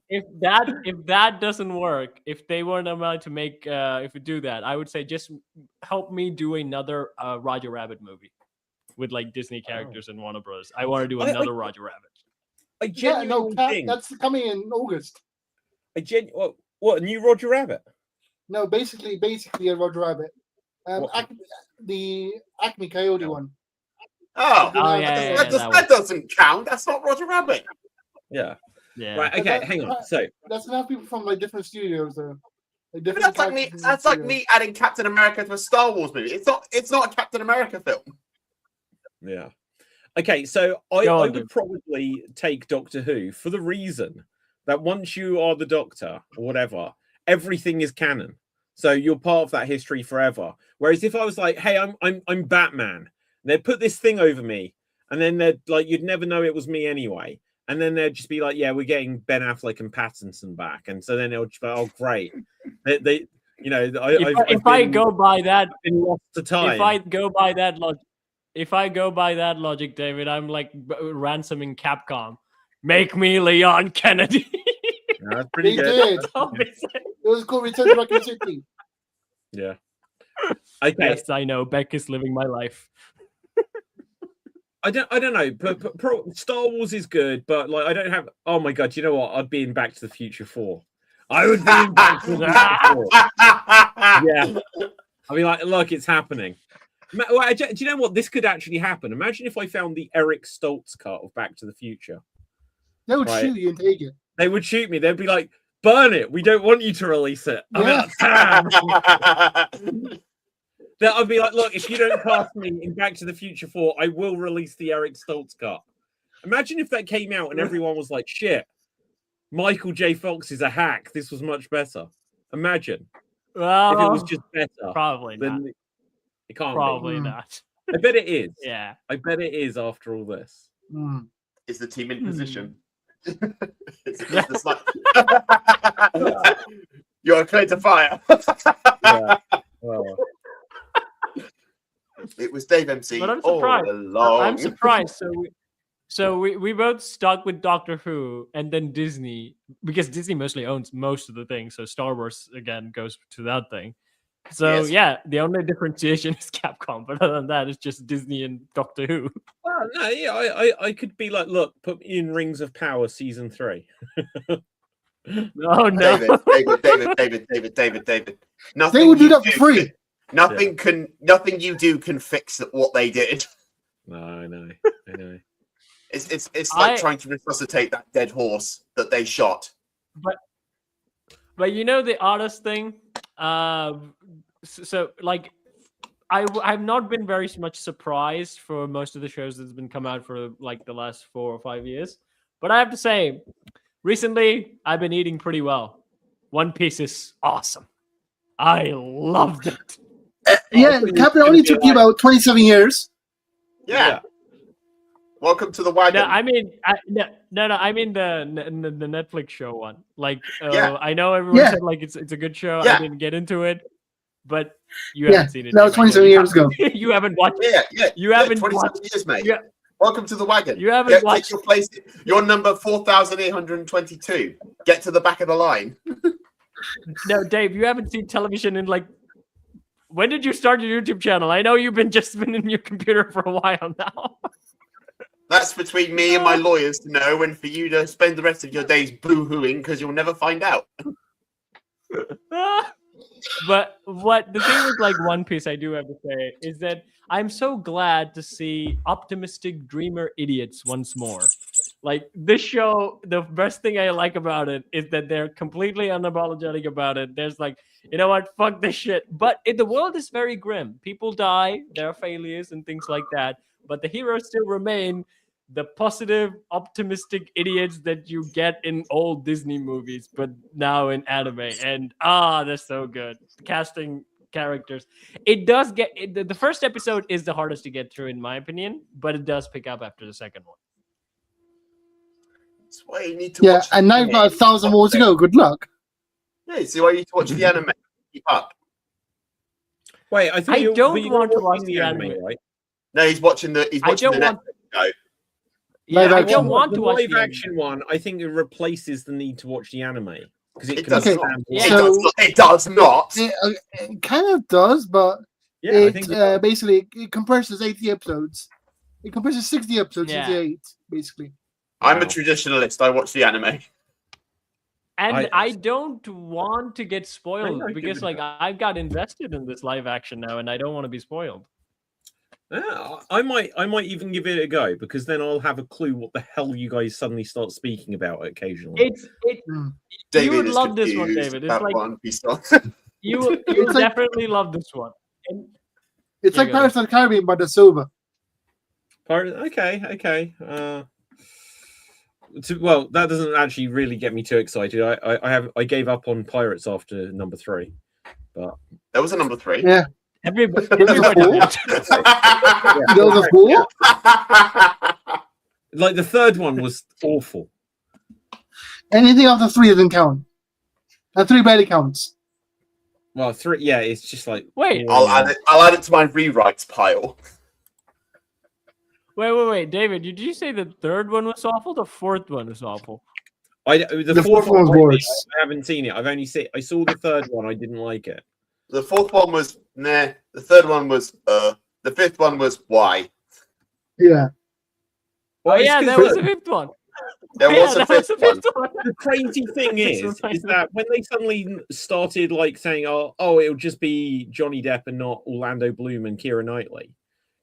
If that doesn't work, if they weren't allowed to make, if we do that, I would say just help me do another Roger Rabbit movie with like Disney characters and Warner Bros. I want to do another Roger Rabbit. I genuinely think that's coming in August. What, a new Roger Rabbit? No, basically a Roger Rabbit. The Acme Coyote one. That doesn't count. That's not Roger Rabbit. Yeah. Right. Okay. Hang on. So that's enough people from like different studios. That's like me adding Captain America to a Star Wars movie. It's not a Captain America film. Yeah. Okay. So I would probably take Doctor Who for the reason that once you are the Doctor or whatever, everything is canon. so you're part of that history forever. Whereas if I was like, hey, I'm Batman, and they'd put this thing over me, and then they'd like you'd never know it was me anyway. And then they'd just be like, yeah, we're getting Ben Affleck and Pattinson back. And so then they'll just be like, oh, great. They you know, if I go by that, been lost to time. If I go by that logic, David, I'm like ransoming Capcom. Make me Leon Kennedy. No, that's pretty They good. did. It was called Return to Raccoon City. Yeah. Okay. Yes, I know. Beck is living my life. I don't know. But Star Wars is good, but like I don't have. Oh my god! You know what? I'd be in Back to the Future 4. I would be in Back to the Future 4. Yeah. I mean, like, look, it's happening. Do you know what? This could actually happen. Imagine if I found the Eric Stoltz cut of Back to the Future. They would shoot you and take it. They would shoot me. They'd be like, "Burn it! We don't want you to release it." I'd be like, "Look, if you don't cast me in Back to the Future 4, I will release the Eric Stoltz cut." Imagine if that came out and everyone was like, "Shit, Michael J. Fox is a hack. This was much better." Imagine if it was just better. Probably not. It can't Probably be. not. I bet it is. Yeah. I bet it is after all this. Is the team in position? You're clear to fire. Yeah. Well. It was Dave MC. But I'm surprised. All along. I'm surprised. So we both stuck with Doctor Who and then Disney, because Disney mostly owns most of the things. So Star Wars again goes to that thing. So yeah, the only differentiation is Capcom, but other than that, it's just Disney and Doctor Who. Well, no, yeah, I could be like, look, put me in Rings of Power season 3. Oh no, David. Nothing They would do that for free. Nothing you do can fix what they did. No, I know. It's like trying to resuscitate that dead horse that they shot. But you know the artist thing. So like, I've not been very much surprised for most of the shows that's been come out for like the last 4 or 5 years. But I have to say, recently I've been eating pretty well. One Piece is awesome. I loved it. Yeah, Captain only took you about 27 years. Yeah. Welcome to the wagon. No, I mean, I mean the Netflix show one. Like, I know everyone said like it's a good show. Yeah. I didn't get into it, but you haven't seen it. That was 27 years ago. You haven't watched it. Yeah. You haven't 27 watched years, mate. Yeah. Welcome to the wagon. You haven't watched. Take your place. You're number 4,822. Get to the back of the line. No, Dave, you haven't seen television in like. When did you start your YouTube channel? I know you've been in your computer for a while now. That's between me and my lawyers to know, and for you to spend the rest of your days boo-hooing because you'll never find out. But what the thing with like One Piece, I do have to say, is that I'm so glad to see optimistic dreamer idiots once more. Like this show, the best thing I like about it is that they're completely unapologetic about it. There's like, you know what, fuck this shit. But the world is very grim. People die, there are failures and things like that. But the heroes still remain the positive, optimistic idiots that you get in old Disney movies, but now in anime. And they're so good. Casting characters. It does get the first episode is the hardest to get through, in my opinion, but it does pick up after the second one. That's why you need to watch. And now you've got 1,000 more to go. Good luck. Yeah, see why you need to watch the anime. Keep up. Wait, I don't want to watch the anime, right? No, he's watching the Netflix show. Yeah, I don't want to watch the the live action one. I think it replaces the need to watch the anime because It does. does not. It does not. It kind of does, but Yeah, I think it basically it compresses 80 episodes. It compresses 60 episodes into 8, basically. I'm a traditionalist. I watch the anime. And I don't want to get spoiled I because, get like, I've got invested in this live action now, and I don't want to be spoiled. Yeah, I might even give it a go because then I'll have a clue what the hell you guys suddenly start speaking about occasionally. David you would is love this one, confused David. It's about like One Piece. you It's like- definitely love this one. And It's like Pirates of the Caribbean, but it's over. Okay. Well, that doesn't actually really get me too excited. I gave up on Pirates after number 3. but There was a number 3. Yeah. Everybody There was a four. like the third one was awful. Anything after 3 doesn't count. And 3 barely counts. Well, 3, yeah, it's just like Wait. I'll add it to my rewrites pile. Wait, David, did you say the third one was awful? The fourth one was awful. The fourth one was worse. I haven't seen it. I saw the third one. I didn't like it. The fourth one was nah. The third one was The fifth one was why. Yeah. Well, yeah, there was a fifth one. There was a fifth one. The crazy thing is that when they suddenly started like saying, "Oh, it'll just be Johnny Depp and not Orlando Bloom and Keira Knightley,"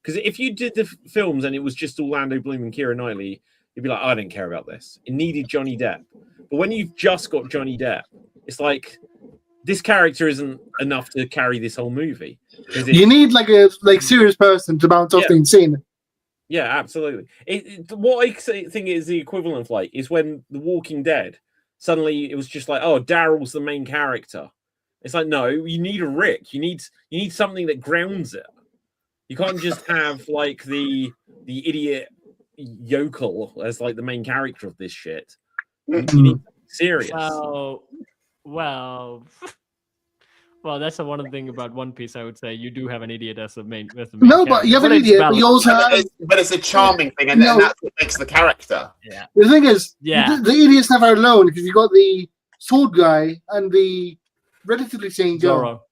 because if you did the films and it was just Orlando Bloom and Keira Knightley, you'd be like, "I don't care about this." It needed Johnny Depp, but when you've just got Johnny Depp, it's like this character isn't enough to carry this whole movie. You need like a serious person to bounce off the insane. Yeah, absolutely. What I think is the equivalent of like is when The Walking Dead suddenly it was just like, oh, Daryl's the main character. It's like, no, you need a Rick. You need something that grounds it. You can't just have like the idiot yokel as like the main character of this shit. You need something serious. Well, that's the one thing about One Piece. I would say you do have an idiot as the main. No, but you have an idiot. But you also have. But it's a charming thing, and that's what makes the character. Yeah. The thing is, the idiot's never alone because you got the sword guy and the relatively sane Zoro.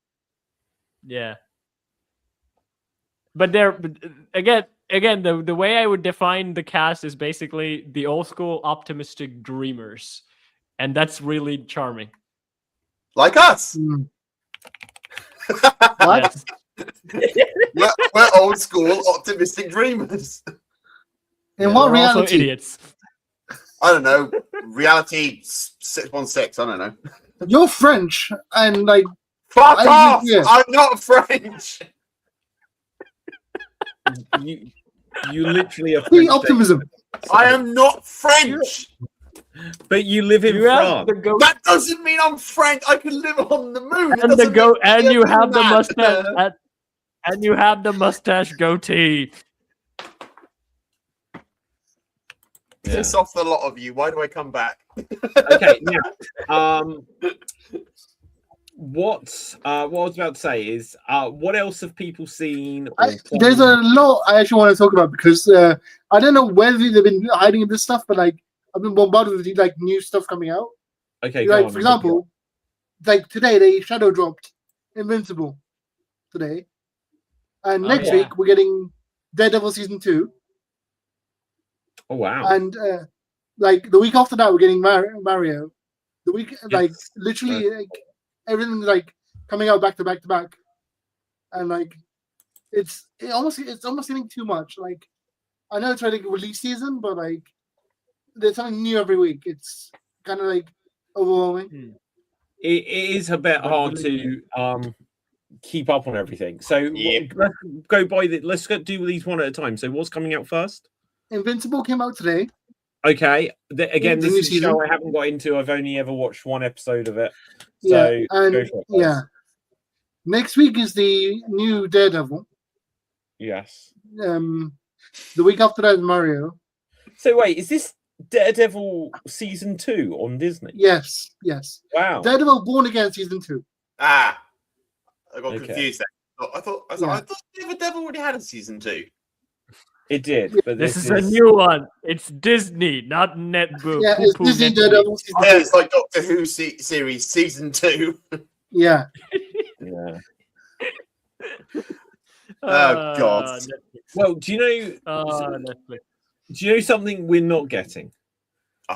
Yeah. But again, the way I would define the cast is basically the old school optimistic dreamers, and that's really charming. Like us. What? we're old school optimistic dreamers. In what reality? Also idiots. I don't know. Reality 616. I don't know. You're French and like. Fuck off! Yeah. I'm not French. You literally are French. Optimism. I am not French. But you live in France. That doesn't mean I'm French. I can live on the moon. And you have the mustache. And you have the mustache goatee. Piss off the lot of you. Why do I come back? Okay, now, what I was about to say is, what else have people seen? There's a lot I actually want to talk about because I don't know whether they've been hiding this stuff, but like I've been bombarded with like new stuff coming out. Okay, like for example, like today they shadow dropped Invincible today, and next week we're getting Daredevil season 2. Oh wow! And like the week after that we're getting Mario. The week like literally like everything's like coming out back to back to back, and like it's almost getting too much. Like I know it's like release season, but like there's something new every week. It's kind of like overwhelming. It is a bit hard to keep up on everything. So let's go by let's do these one at a time. So what's coming out first? Invincible came out today. Okay. Again, this is a show I haven't got into. I've only ever watched one episode of it. So next week is the new Daredevil. Yes. The week after that is Mario. So wait, is this Daredevil season 2 on Disney? Yes. Wow. Daredevil Born Again season 2. I got confused there. I thought Daredevil already had a season 2. It did, but this is a new one. It's Disney, not NetBook. Yeah, it's Disney Daredevil season 2. It's like Doctor Who series season 2. Yeah. Oh God. Well, do you know? Do you know something we're not getting?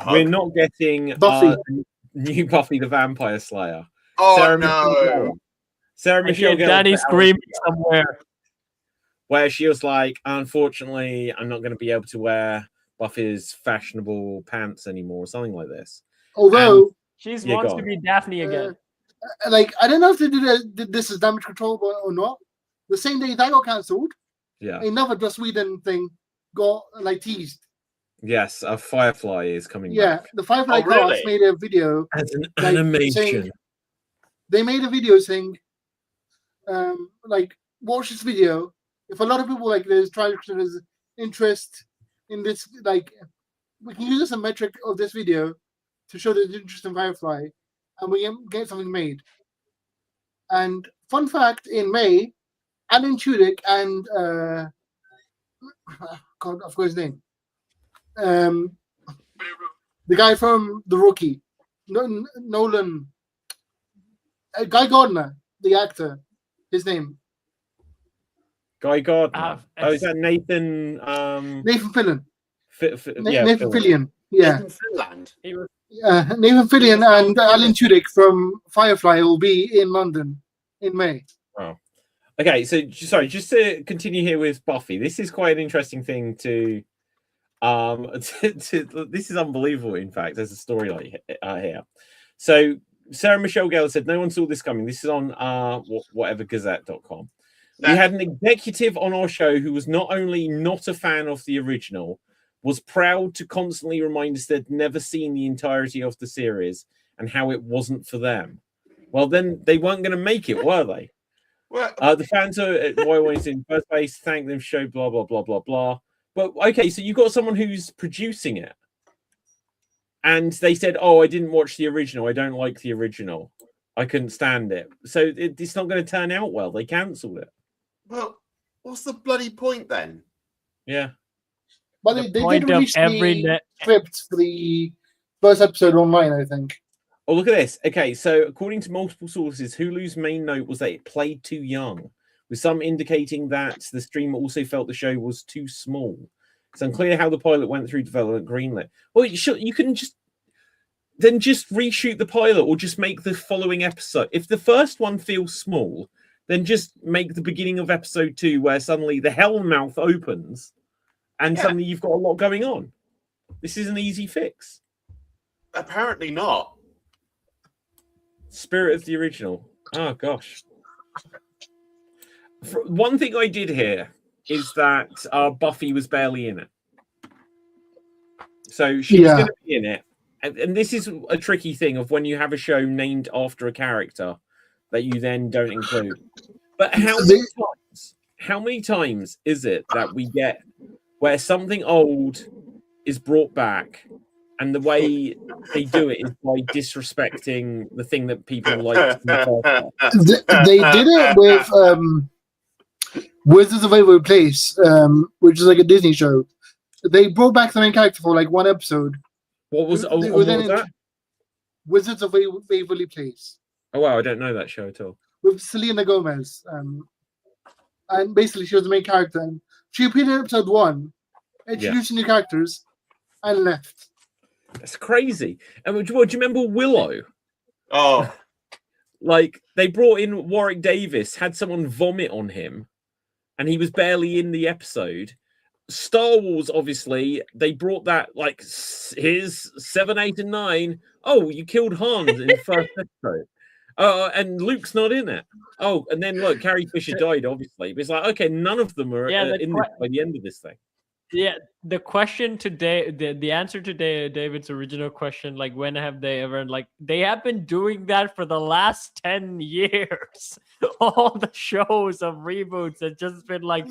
We're not getting Buffy. New Buffy the Vampire Slayer. Oh Sarah Michelle Gellar. Danny screaming somewhere. Where she was like, unfortunately, I'm not going to be able to wear Buffy's fashionable pants anymore, or something like this. Although she wants to be Daphne again. Like I don't know if they did this as damage control or not. The same day that got cancelled, another Just Whedon thing got like teased. Yes, a Firefly is coming back. Yeah, the Firefly cast made a video as an animation. They made a video saying like watch this video. If a lot of people like there's there's interest in this, like we can use this as a metric of this video to show there's interest in Firefly, and we can get something made. And fun fact: in May, Alan Tudyk and God, I forgot his name. The guy from The Rookie, Nolan, Guy Gardner, the actor. His name. Guy Gardner. Is that Nathan? Nathan Fillion. Yeah, Nathan Fillion. Yeah. Nathan Finland. Nathan Fillion and Alan Tudyk from Firefly will be in London in May. Oh. Okay, so sorry, just to continue here with Buffy. This is quite an interesting thing to this is unbelievable, in fact. There's a story here. So Sarah Michelle Gellar said no one saw this coming. This is on whatever gazette.com. We had an executive on our show who was not only not a fan of the original, was proud to constantly remind us they'd never seen the entirety of the series and how it wasn't for them. Well, then they weren't going to make it, were they? The fans are at YY's in first base. Thank them, show blah blah blah blah blah. But okay, so you've got someone who's producing it, and they said, "Oh, I didn't watch the original. I don't like the original. I couldn't stand it. So it's not going to turn out well. They cancelled it." Well, what's the bloody point then? Yeah, but they did release the script for the first episode online, I think. Oh, look at this. Okay, so according to multiple sources, Hulu's main note was that it played too young, with some indicating that the streamer also felt the show was too small. It's unclear how the pilot went through development greenlit. Well, you can just reshoot the pilot or just make the following episode. If the first one feels small, then just make the beginning of episode 2 where suddenly the Hellmouth opens and suddenly you've got a lot going on. This is an easy fix. Apparently not. Spirit of the original. Oh, gosh. One thing I did hear is that Buffy was barely in it. So she was going to be in it. And this is a tricky thing of when you have a show named after a character that you then don't include. But how many times is it that we get where something old is brought back and the way they do it is by disrespecting the thing that people like? They did it with Wizards of Waverly Place, which is like a Disney show. They brought back the main character for like one episode. What was that? Wizards of Waverly Place. Oh wow, I don't know that show at all. With Selena Gomez, and basically she was the main character. And she appeared in episode 1, introducing new characters, and left. That's crazy. And do you remember Willow? Oh, like they brought in Warwick Davis, had someone vomit on him, and he was barely in the episode. Star Wars, obviously, they brought that like here's 7, 8, and 9. Oh, you killed Han in the first episode. And Luke's not in it. Oh, and then look, Carrie Fisher died, obviously. But it's like, okay, none of them are in this by the end of this thing. Yeah, the question today, the answer to David's original question, like when have they ever, like they have been doing that for the last 10 years. All the shows of reboots have just been like,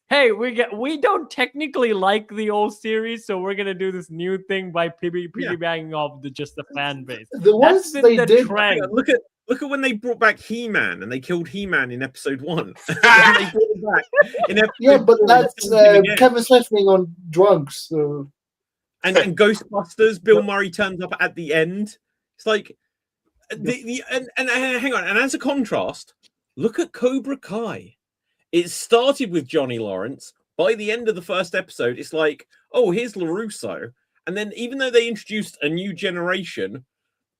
hey, we don't technically like the old series, so we're gonna do this new thing by piggybacking off just the fan base. That's been the trend. Look at when they brought back He-Man and they killed He-Man in episode 1. And they brought him back in episode but that's Kevin Smith being on drugs. So. And Ghostbusters, Bill Murray turns up at the end. It's like and hang on. And as a contrast, look at Cobra Kai. It started with Johnny Lawrence. By the end of the first episode, it's like, oh, here's LaRusso. And then even though they introduced a new generation,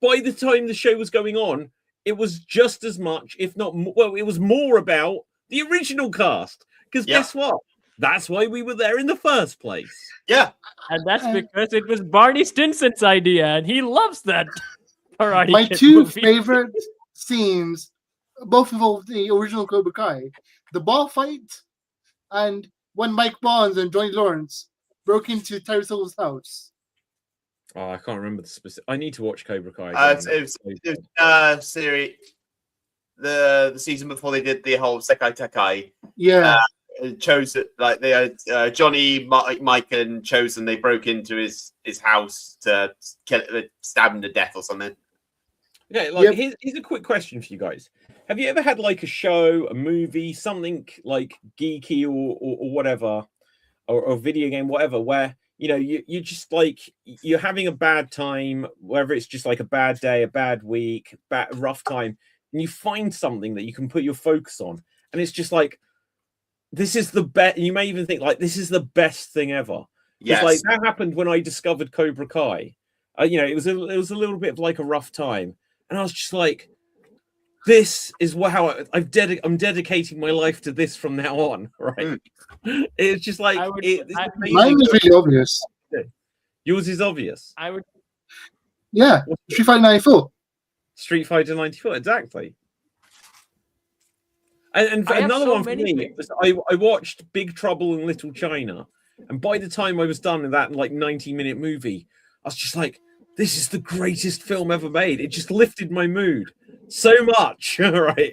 by the time the show was going on, it was just as much, if not more, well, it was more about the original cast. Because guess what? That's why we were there in the first place. Yeah. And that's because it was Barney Stinson's idea, and he loves that. My two favorite scenes, both involve the original Cobra Kai. The bar fight, and when Mike Barnes and Johnny Lawrence broke into Terry Silver's house. Oh, I can't remember the specific. I need to watch Cobra Kai. It was series. the season before they did the whole Sekai Tekai. Yeah. Chose it like they had Johnny, Mike, and Chosen. They broke into his house to stab him to death or something. Yeah, like here's a quick question for you guys. Have you ever had like a show, a movie, something like geeky or whatever, or a video game, whatever, where you just like you're having a bad time, whether it's just like a bad day, a bad week, rough time, and you find something that you can put your focus on, and it's just like, this is the best. You may even think like this is the best thing ever. Yes, like that happened when I discovered Cobra Kai. It was a little bit of like a rough time, and I was just like, this is how I'm dedicating my life to this from now on. Right? It's just like mine is really obvious. Yours is obvious. Yeah, Street Fighter 94. Street Fighter 94, exactly. And another one for me was I watched Big Trouble in Little China, and by the time I was done with that like 90-minute movie, I was just like, this is the greatest film ever made. It just lifted my mood so much. Right.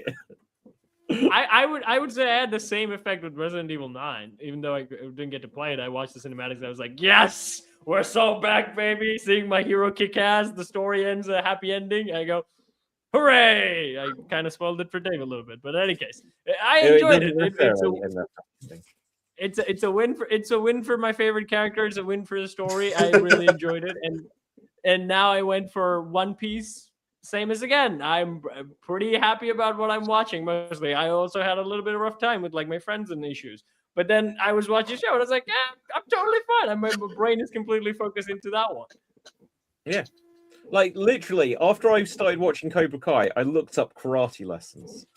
I would say I had the same effect with Resident Evil 9, even though I didn't get to play it. I watched the cinematics and I was like, yes, we're so back, baby. Seeing my hero kick ass, the story ends a happy ending. I go, hooray! I kind of spoiled it for Dave a little bit, but in any case, I enjoyed it. It's a win for my favorite character. It's a win for the story. I really enjoyed it, and now I went for One Piece. Same as again. I'm pretty happy about what I'm watching mostly. I also had a little bit of rough time with like my friends and issues, but then I was watching the show and I was like, yeah, I'm totally fine. My brain is completely focused into that one. Yeah. Like literally, after I started watching Cobra Kai, I looked up karate lessons,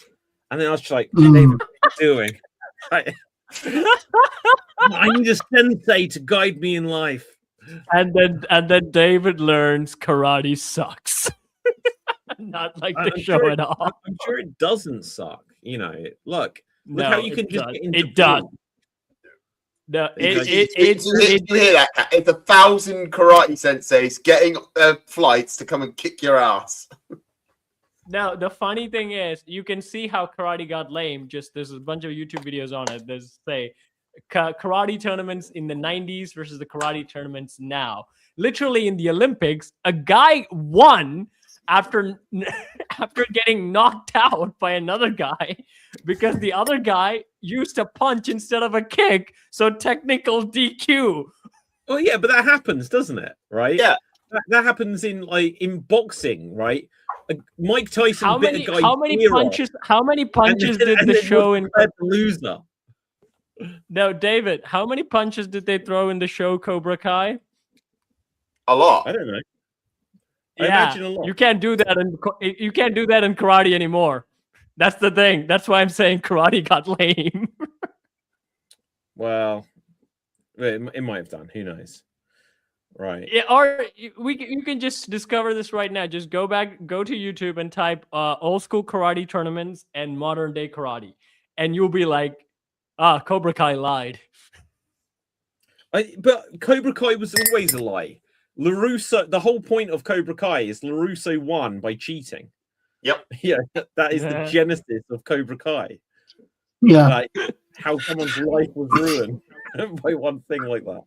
and then I was just like, "David, what are you doing? I need a sensei to guide me in life." And then David learns karate sucks. Not like the show at all. I'm sure it doesn't suck. Look how you can just get into it does. No, it's 1,000 karate senseis getting flights to come and kick your ass. Now, the funny thing is, you can see how karate got lame. Just there's a bunch of YouTube videos on it. There's karate tournaments in the 90s versus the karate tournaments now. Literally in the Olympics, a guy won after getting knocked out by another guy because the other guy used a punch instead of a kick, so technical DQ. Well, yeah, but that happens, doesn't it? Right? Yeah, that happens in boxing, right? Mike Tyson how many punches did the show in loser? No, David, how many punches did they throw in the show Cobra Kai? A lot. I don't know. Yeah, you can't do that in karate anymore. That's the thing. That's why I'm saying karate got lame. Well, it might have done. Who knows? Right. Yeah, or you can just discover this right now. Just go to YouTube and type old school karate tournaments and modern day karate, and you'll be like, Cobra Kai lied. But Cobra Kai was always a lie. LaRusso, the whole point of Cobra Kai is LaRusso won by cheating. Yep. Yeah, that is the genesis of Cobra Kai. Yeah. Like, how someone's life was ruined by one thing like that.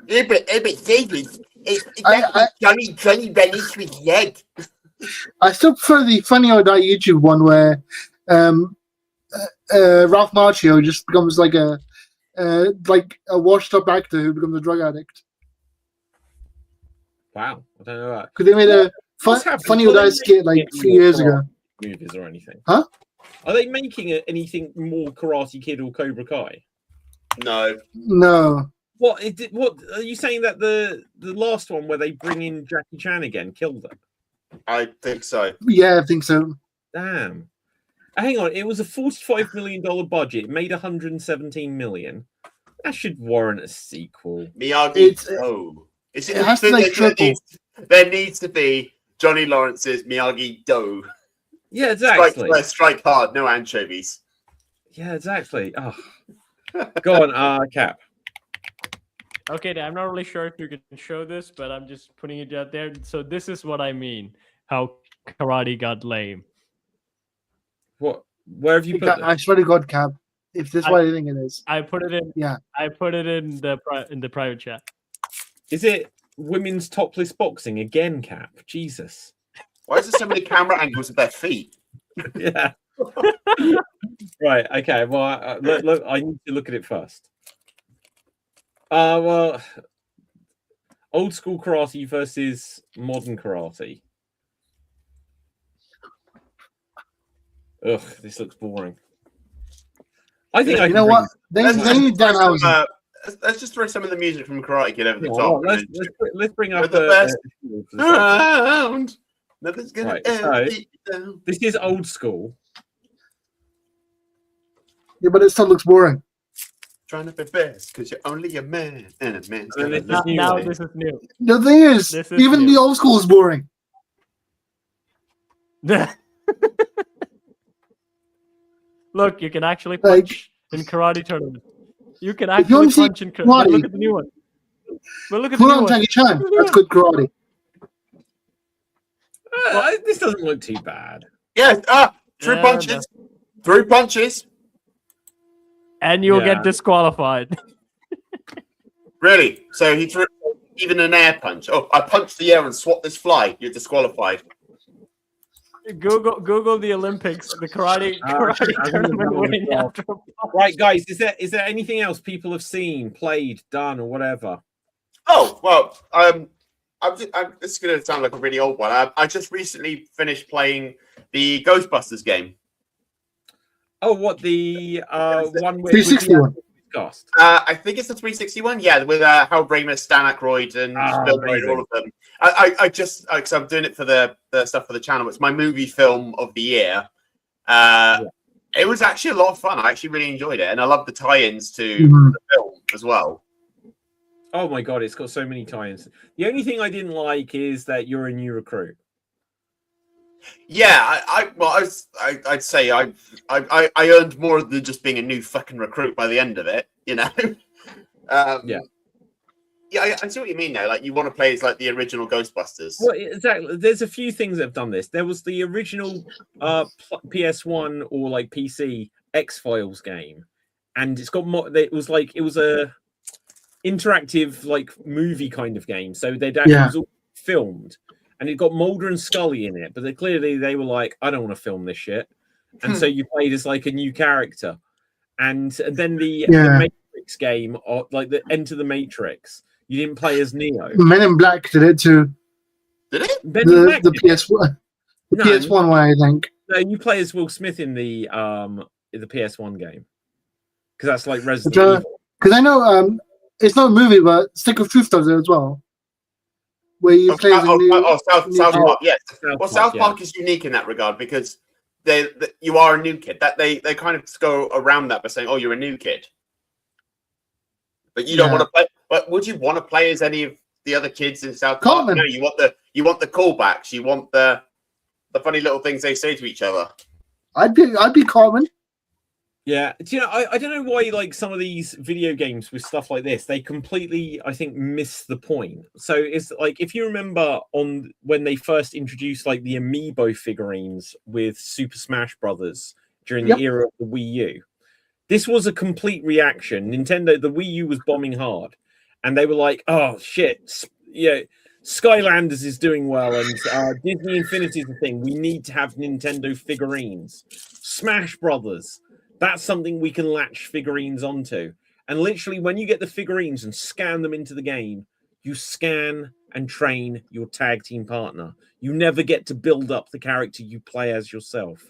Yeah, but David, Johnny Bennett's with leg. I still prefer the Funny or Die YouTube one where Ralph Macchio just becomes like a washed-up actor who becomes a drug addict. Wow, I don't know that. Because they made a Funny or Die skit like 3 years ago. Movies or anything? Huh? Are they making anything more Karate Kid or Cobra Kai? No. What are you saying that the last one where they bring in Jackie Chan again killed them? I think so. Yeah, I think so. Damn. Hang on, it was a $45 million budget. It made $117 million. That should warrant a sequel. Miyagi. It has to like triple. There needs to be Johnny Lawrence's Miyagi Do. Yeah, exactly. Strike hard, no anchovies. Yeah, exactly. Oh. Go on, Cap. Okay, I'm not really sure if you can show this, but I'm just putting it out there. So this is what I mean, how karate got lame. What? Where have you put I this? swear to God, Cab, if this is what I think it is. I put it in. Yeah. I put it in the private chat. Is it women's topless boxing again, Cap? Jesus. Why is there so many camera angles of their feet? Yeah. Right. Okay. Well, look, I need to look at it first. Well, old school karate versus modern karate. Ugh, this looks boring. I think You know what? They need Danhausen. Let's just throw some of the music from Karate Kid over the Yeah, top. well, let's bring up the best round. Nothing's gonna Right, ever so- beat you down. This is old school. Yeah, but it still looks boring. Trying to be best because you're only a man and a man's And gonna then love new Now one. this is new. The thing is, This is even new. the old school is boring. Look, you can actually Like- punch in karate tournament. You can If you wanna actually see punch in karate. But karate- look at the new one. But look at the Put new on one. Jackie Chan. That's good karate. This doesn't look too bad. Yeah, three Yeah, punches. 3 punches. And you'll Yeah. get disqualified. Really? So he threw even an air punch. Oh, I punched the air and swapped this fly. You're disqualified. Google the Olympics, the karate I think tournament that one as winning well. after a punch. Right, guys, is there anything else people have seen, played, done, or whatever? Oh well, this is going to sound like a really old one. I just recently finished playing the Ghostbusters game. Oh, what the one with 360 one. discussed? I think it's the 361. Yeah, with Harold Ramis, Stan Aykroyd, and Spielberg, amazing. all of them. I just because I'm doing it for the stuff for the channel. It's my movie film of the year. It was actually a lot of fun. I actually really enjoyed it, and I love the tie-ins to Mhm. the film as well. Oh my god, it's got so many tie-ins. The only thing I didn't like is that you're a new recruit. Yeah, I'd say I earned more than just being a new fucking recruit by the end of it. You know. Yeah. Yeah, I see what you mean now. Like you want to play as like the original Ghostbusters. Well, exactly. There's a few things that have done this. There was the original PS1 or like PC X-Files game, and it's got it was a interactive like movie kind of game. So it was all filmed, and it got Mulder and Scully in it. But they were like, I don't want to film this shit, and so you played as like a new character, and then the Matrix game, or like the Enter the Matrix. You didn't play as Neo. Men in Black did it too. Did it? The PS1, the PS1 one, I think. No, you play as Will Smith in the PS1 game because that's like Resident Evil. Because I know it's not a movie, but Stick of Truth does it as well. Where you play as a new. South Park, yes. South yeah. Park is unique in that regard because you are a new kid. That they kind of go around that by saying, "Oh, you're a new kid," but you don't want to play. But would you want to play as any of the other kids in South Park? No, you want the callbacks. You want the funny little things they say to each other. I'd be Cartman. Yeah, do you know? I don't know why like some of these video games with stuff like this, they completely I think miss the point. So it's like if you remember on when they first introduced like the Amiibo figurines with Super Smash Brothers during the era of the Wii U, this was a complete reaction. Nintendo, the Wii U was bombing hard. And they were like, "Oh shit, Skylanders is doing well, and Disney Infinity is the thing. We need to have Nintendo figurines. Smash Brothers, that's something we can latch figurines onto. And literally, when you get the figurines and scan them into the game, you scan and train your tag team partner. You never get to build up the character you play as yourself.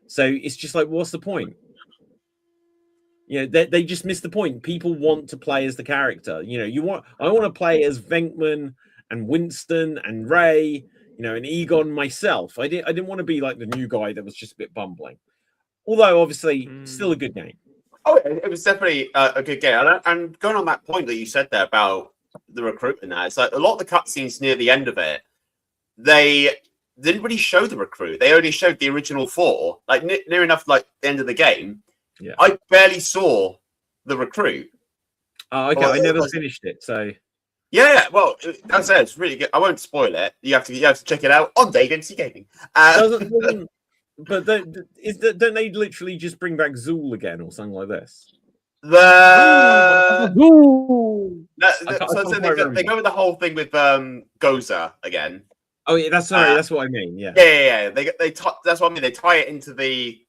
So it's just like, what's the point? You know, they just missed the point. People want to play as the character. You know, I want to play as Venkman and Winston and Ray, you know, and Egon myself. I didn't want to be like the new guy that was just a bit bumbling. Although obviously still a good game. Oh, it was definitely a good game. And going on that point that you said there about the recruitment, it's like a lot of the cutscenes near the end of it, they didn't really show the recruit. They only showed the original 4, like near enough like the end of the game. Yeah, I barely saw the recruit. Oh, okay. I never finished it, so yeah. Well, that's it. It's really good. I won't spoil it. You have to check it out on Day Gaming. But don't they literally just bring back Zool again or something like this? So they go with the whole thing with Gozer again. Oh yeah, that's what I mean. Yeah. That's what I mean. They tie it into the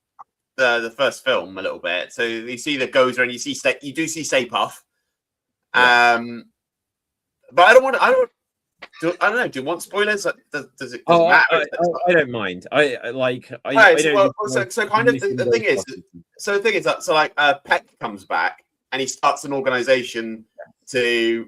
first film a little bit. So you see the Gozer and you do see Stay Puft. Yeah. But I don't know. Do you want spoilers? Does it matter? I don't mind. The thing is that Peck comes back and he starts an organization to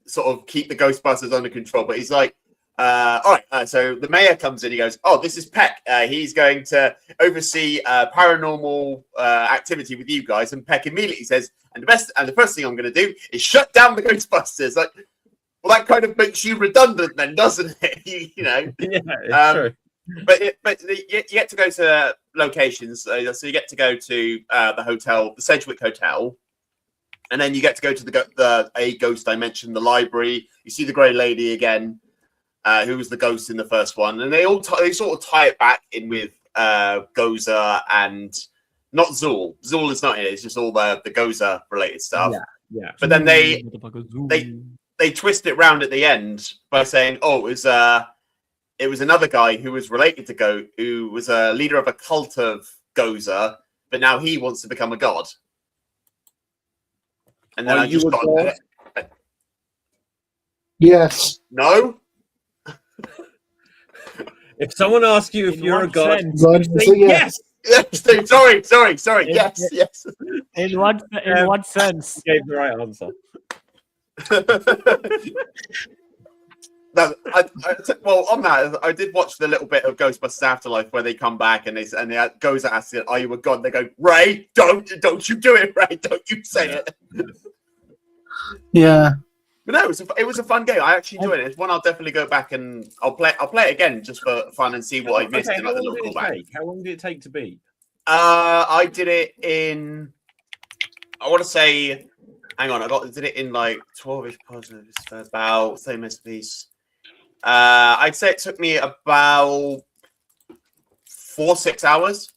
sort of keep the Ghostbusters under control. But he's like, all right. So the mayor comes in. He goes, "Oh, this is Peck. He's going to oversee paranormal activity with you guys." And Peck immediately says, "And the first thing I'm going to do is shut down the Ghostbusters." Like, well, that kind of makes you redundant, then, doesn't it? you know. Yeah, true. But you get to go to locations. So you get to go to the hotel, the Sedgwick Hotel, and then you get to go to the ghost dimension, the library. You see the Grey Lady again. Who was the ghost in the first one, and they sort of tie it back in with Gozer and not Zool. Zool is not in it; it's just all the Gozer related stuff. Yeah. But then they twist it round at the end by saying, "Oh, it was another guy who was related to who was a leader of a cult of Gozer, but now he wants to become a god." And then Yes. No. If someone asks you if you're a god, say yes. Sorry. Yes. In what sense? You gave the right answer. Well, on that, I did watch the little bit of Ghostbusters Afterlife where they come back and Gozer asks, "Are you a god?" And they go, "Ray, don't you do it, Ray? Don't you say it." Yeah. But no, it was a fun game. I actually enjoyed it. It's one I'll definitely go back and I'll play it again just for fun and see what I missed. How long did it take to beat? I did it in. I want to say. Hang on, did it in like 12-ish puzzles, about same as piece. I'd say it took me about 4-6 hours.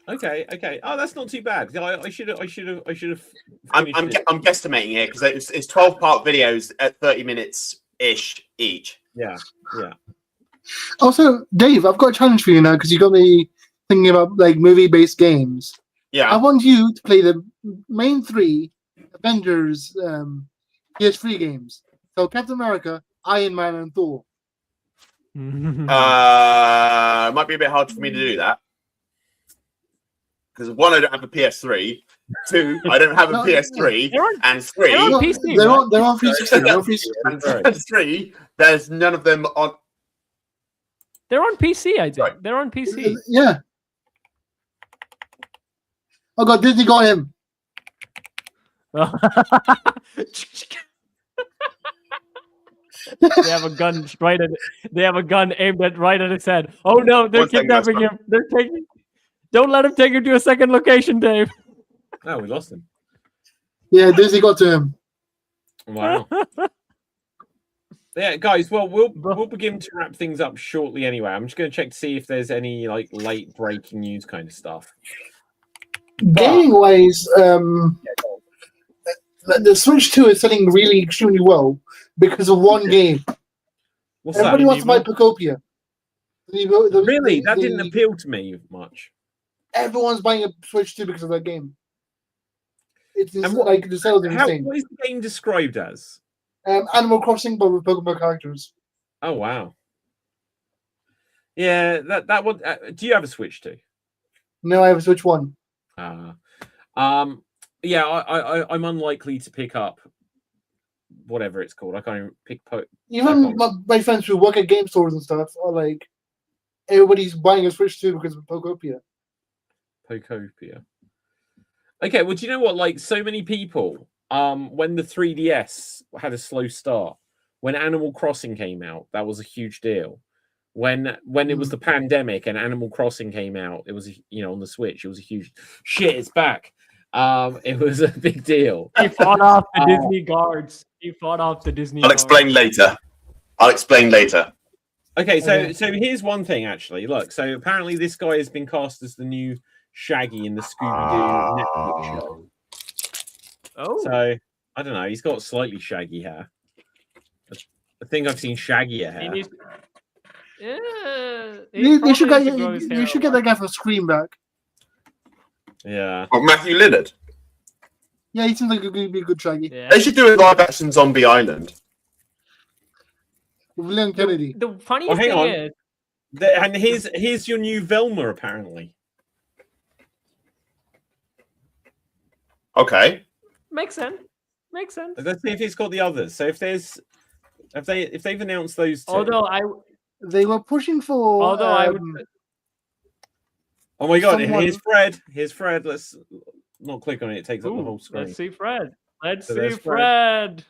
Okay. Oh, that's not too bad. I should have. I'm guesstimating here because it's 12-part videos at 30 minutes ish each. Yeah. Also, Dave, I've got a challenge for you now because you got me thinking about like movie-based games. Yeah. I want you to play the main 3 Avengers PS3 games. So Captain America, Iron Man, and Thor. Might be a bit hard for me to do that. Because 1, I don't have a PS3. 2, I don't have a PS3. And 3, they're on PC. They're on 360. And 3, there's none of them on. They're on PC, I think. Right. They're on PC. Yeah. Oh God, Disney got him. They have a gun They have a gun aimed right at his head. Oh no, they're kidnapping him. They're taking. Don't let him take him to a second location, Dave. Oh, we lost him. Yeah, Disney got to him. Wow. Yeah, guys. Well, we'll begin to wrap things up shortly. Anyway, I'm just going to check to see if there's any like late breaking news kind of stuff. Gaming wise, the Switch 2 is selling really extremely well because of one game. What's Everybody that? wants to buy Pocopia. Really? That didn't appeal to me much. Everyone's buying a Switch 2 because of that game. It's like the sales are insane. What is the game described as? Animal Crossing, but with Pokemon characters. Oh wow! Yeah, that one. Do you have a Switch 2? No, I have a Switch 1. Yeah, I'm unlikely to pick up whatever it's called. I can't even pick. Even my friends who work at game stores and stuff are like, everybody's buying a Switch 2 because of Pocopia. Okay, well, do you know what? Like, so many people, when the 3DS had a slow start, when Animal Crossing came out, that was a huge deal. When it was the pandemic and Animal Crossing came out, it was on the Switch. It was a huge shit. It's back. It was a big deal. He fought off the Disney guards. I'll explain later. Okay, so here's one thing actually. Look, so apparently this guy has been cast as the new Shaggy in the Scooby-Doo Netflix show. Oh, So I don't know. He's got slightly shaggy hair. I think I've seen shaggier he hair. needs. You should probably get needs to grow his hair you should get that guy from Scream back. Yeah. Oh, Matthew Lillard. Yeah, he seems like he could be a good Shaggy. Yeah. They should do a live action Zombie Island. With Leon Kennedy. The funniest hang thing on. is, And here's your new Velma apparently. Okay. makes sense. Makes sense. Let's see if he's got the others. So if they've announced those two. Although They were pushing for. I would. Oh my god, someone- here's Fred. Here's Fred. Let's not click on it. It takes up the Ooh, whole screen. let's see Fred. Let's So see there's Fred.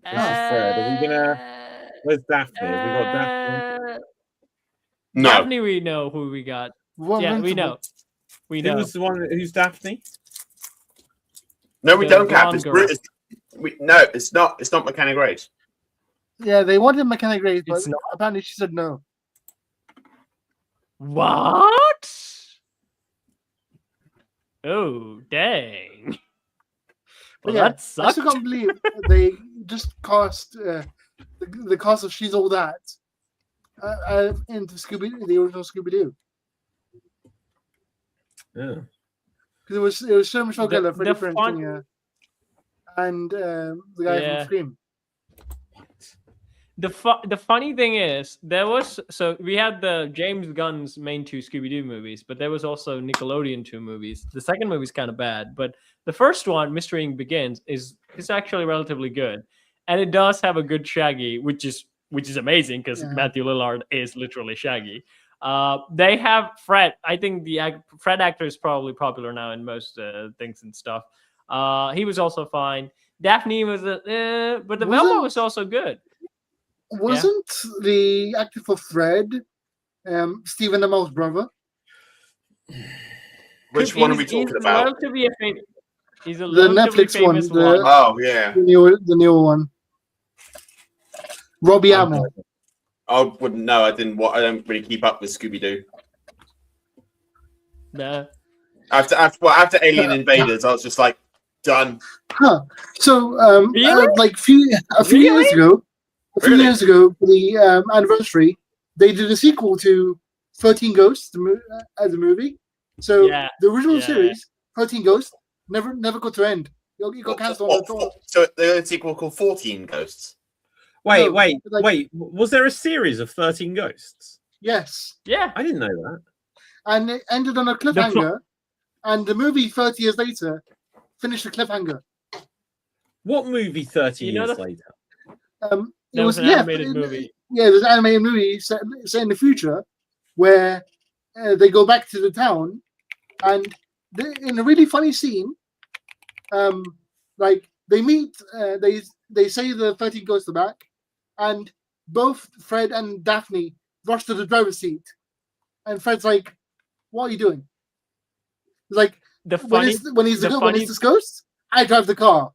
This is Fred. Are we gonna? Where's Daphne? Have we got Daphne? No. Daphne, we know who we got. Well, Yeah, we Invincible. know. We know. Who's the one? Who's Daphne? No, we The don't, Cap. blonde It's girl. Brutus. No, it's not. It's not McKenna Grace. Yeah, they wanted McKenna Grace, but It's not? apparently she said no. What? Oh, dang. But Well, yeah, that I sucks. still can't believe they just cast the cast of She's All That into the original Scooby Doo. Yeah. Because it was Sarah Michelle The- Gellar, Freddie the Prinze fun- Jr., and the guy Yeah. from Scream. The funny thing is, we had the James Gunn's main two Scooby-Doo movies, but there was also Nickelodeon 2 movies. The second movie's kind of bad, but the first one, Mystery Inc. Begins, is actually relatively good. And it does have a good Shaggy, which is amazing because Yeah. Matthew Lillard is literally Shaggy. They have Fred. I think the Fred actor is probably popular now in most things and stuff. He was also fine. Daphne was but the Velma was also good. Wasn't the actor for Fred Stephen Amell's brother? Which one are we talking about? He's a The relatively Netflix one, famous the- Oh yeah. The newer one. Robbie Amell. I wouldn't know. I don't really keep up with Scooby Doo. Nah. After Alien Invaders, I was just like, done. Huh. So, Really? like a few years ago, for the anniversary, they did a sequel to 13 Ghosts as a movie. So Yeah. the original Yeah. series, 13 Ghosts, never got to end. It got cancelled on the tour. So the sequel called 14 Ghosts. Wait, No, wait, like- wait. Was there a series of 13 ghosts? Yes, Yeah. I didn't know that. and it ended on a cliffhanger. And the movie 30 years later finished the cliffhanger. What movie 30 You know years the- later? It That was an animated movie. Yeah, there's an animated movie set in the future where they go back to the town, and in a really funny scene, like they meet, they say the 13 ghosts are back, and both Fred and Daphne rush to the driver's seat, and Fred's like, "What are you doing?" He's like, when he's the ghost, I drive the car.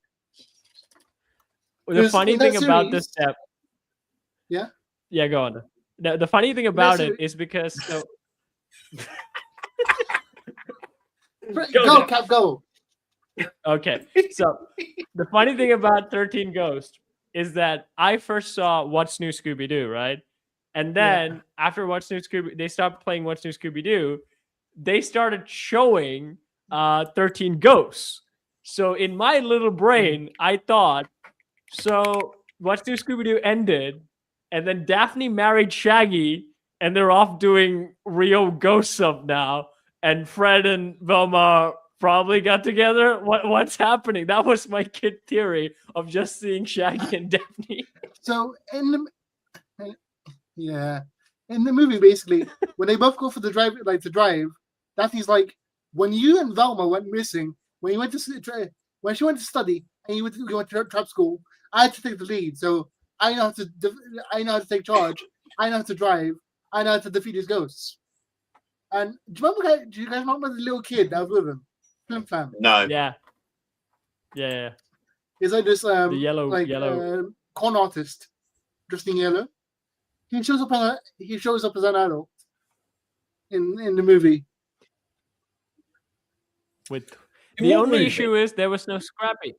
The Because funny in that thing about series- this step. Yeah? Yeah, go on. The funny thing about it series- is because Go, there. Cap, go. okay. So the funny thing about 13 Ghosts is that I first saw What's New Scooby Doo, right? And then after What's New Scooby, they stopped playing What's New Scooby Doo. They started showing 13 Ghosts. So in my little brain, I thought, so What's New Scooby Doo ended, and then Daphne married Shaggy, and they're off doing real ghost stuff now. And Fred and Velma probably got together. What's happening? That was my kid theory of just seeing Shaggy and Daphne. So in the movie, basically, when they both go for the drive, to drive, Daphne's like, when you and Velma went missing, when she went to study and you went to trap school, I had to take the lead. So I know how to take charge. I know how to drive. I know how to defeat these ghosts. And do you guys remember the little kid that was with him? Flim Flam. No. Yeah. Yeah. He's like this The yellow. con artist. dressed in yellow. He shows up as an adult in the movie. The only issue is there was no Scrappy.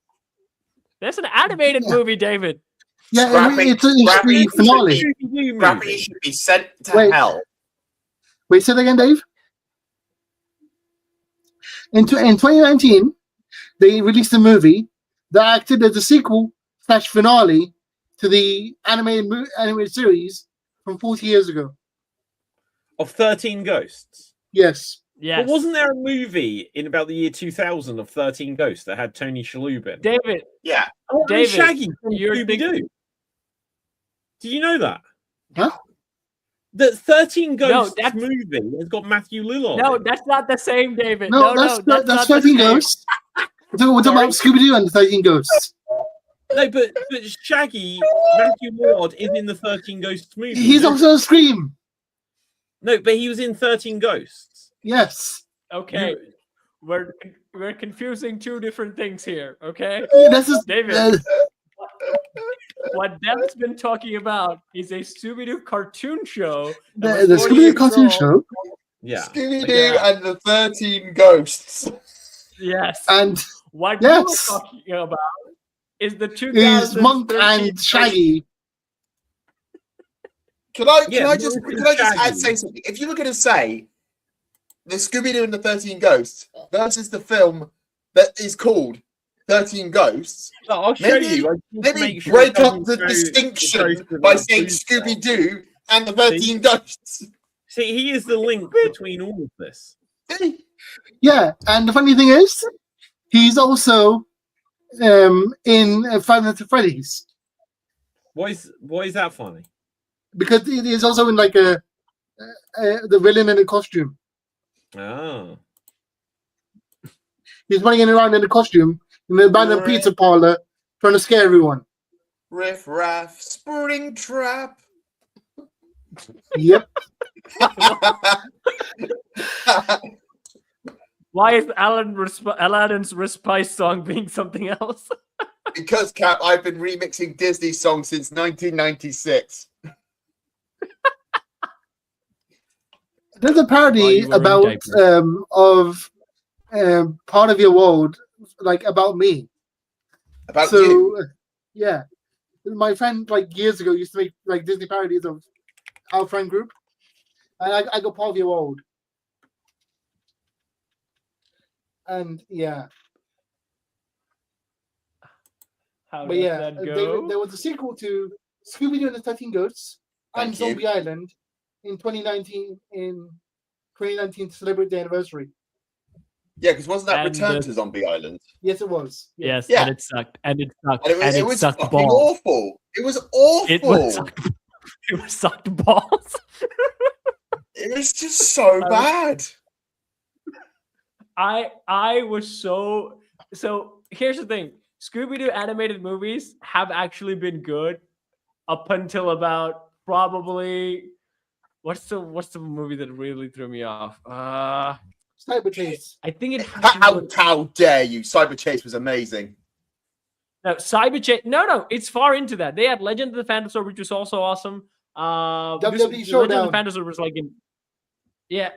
There's an animated movie, David. Yeah, Scrappy, it's the finale. Scrappy should be sent to hell. Wait, say that again, Dave. In 2019, they released a movie that acted as a sequel / finale to the animated series from 40 years ago. Of 13 Ghosts? Yes. But wasn't there a movie in about the year 2000 of 13 Ghosts that had Tony Shalhoub in? David. Yeah. Oh, David, Shaggy from you're Scooby-Doo. Did you know that? Huh? The 13 Ghosts movie has got Matthew Lillard. No, that's not the same, David. No, that's 13 Ghosts. We're talking about Scooby-Doo and the 13 Ghosts. No, but Shaggy, Matthew Lillard is in the 13 Ghosts movie. He's also a Scream. No, but he was in 13 Ghosts. Yes. Okay. We're confusing two different things here, okay? This is David. What Dev's been talking about is a Scooby-Doo cartoon show. The Scooby-Doo cartoon show. Yeah. Scooby-Doo and the 13 Ghosts. Yes. And what you're talking about is the 2013 Monk and Shaggy. Can I just say something? If you look at it, say the Scooby-Doo and the 13 Ghosts versus the film that is called 13 Ghosts. No, I'll show you. Let me break up the distinction by saying Scooby-Doo and the 13 Ghosts. See, he is the link between all of this. Yeah, and the funny thing is, he's also in Five Nights at Freddy's. Why is that funny? Because he's also in like the villain in a costume. Oh. He's running around in a costume in an abandoned pizza parlor trying to scare everyone. Riff Raff, Spring Trap. Yep. Why is Aladdin's Respite song being something else? Because, Cap, I've been remixing Disney songs since 1996. There's a parody about of Part of Your World, like about me. About you? Yeah. My friend, like years ago, used to make like Disney parodies of our friend group. And I got Part of Your World. And yeah. How does that go? There was a sequel to Scooby-Doo and the 13 Ghosts and Zombie Island in 2019 to celebrate the anniversary. Yeah, because wasn't that Return to Zombie Island? Yes, it was. Yes, yeah. And it sucked. And it sucked. And it was sucked fucking balls. awful. It was awful. It was sucked balls. It was just so bad. I was so here's the thing. Scooby-Doo animated movies have actually been good up until about probably what's the movie that really threw me off? Cyber Chase. I think it. How dare you? Cyber Chase was amazing. No, Cyber Chase. No, it's far into that. They had Legend of the Phantasm, which was also awesome. WWE Showdown. Legend of the Phantasm was like in. Yeah,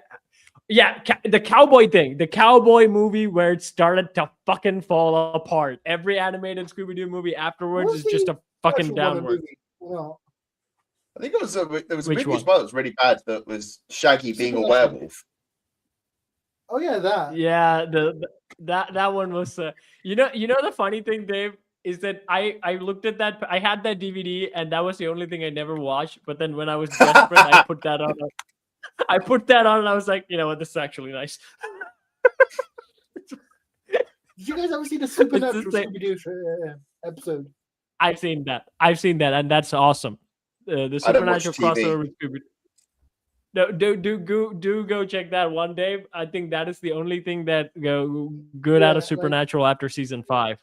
the cowboy thing, the cowboy movie where it started to fucking fall apart. Every animated Scooby-Doo movie afterwards is just a fucking downward. Well, I think there was a movie as one? well that was really bad that was Shaggy being a werewolf. Oh yeah, that. Yeah, that one was. You know the funny thing, Dave, is that I looked at that. I had that DVD, and that was the only thing I never watched. But then when I was desperate, I put that on. And I was like, you know what, this is actually nice. Did you guys ever see the Supernatural Scooby-Doo episode? I've seen that, and that's awesome. The Supernatural crossover with Scooby-Doo. No, do go check that one, Dave. I think that is the only thing that good out of Supernatural after season 5.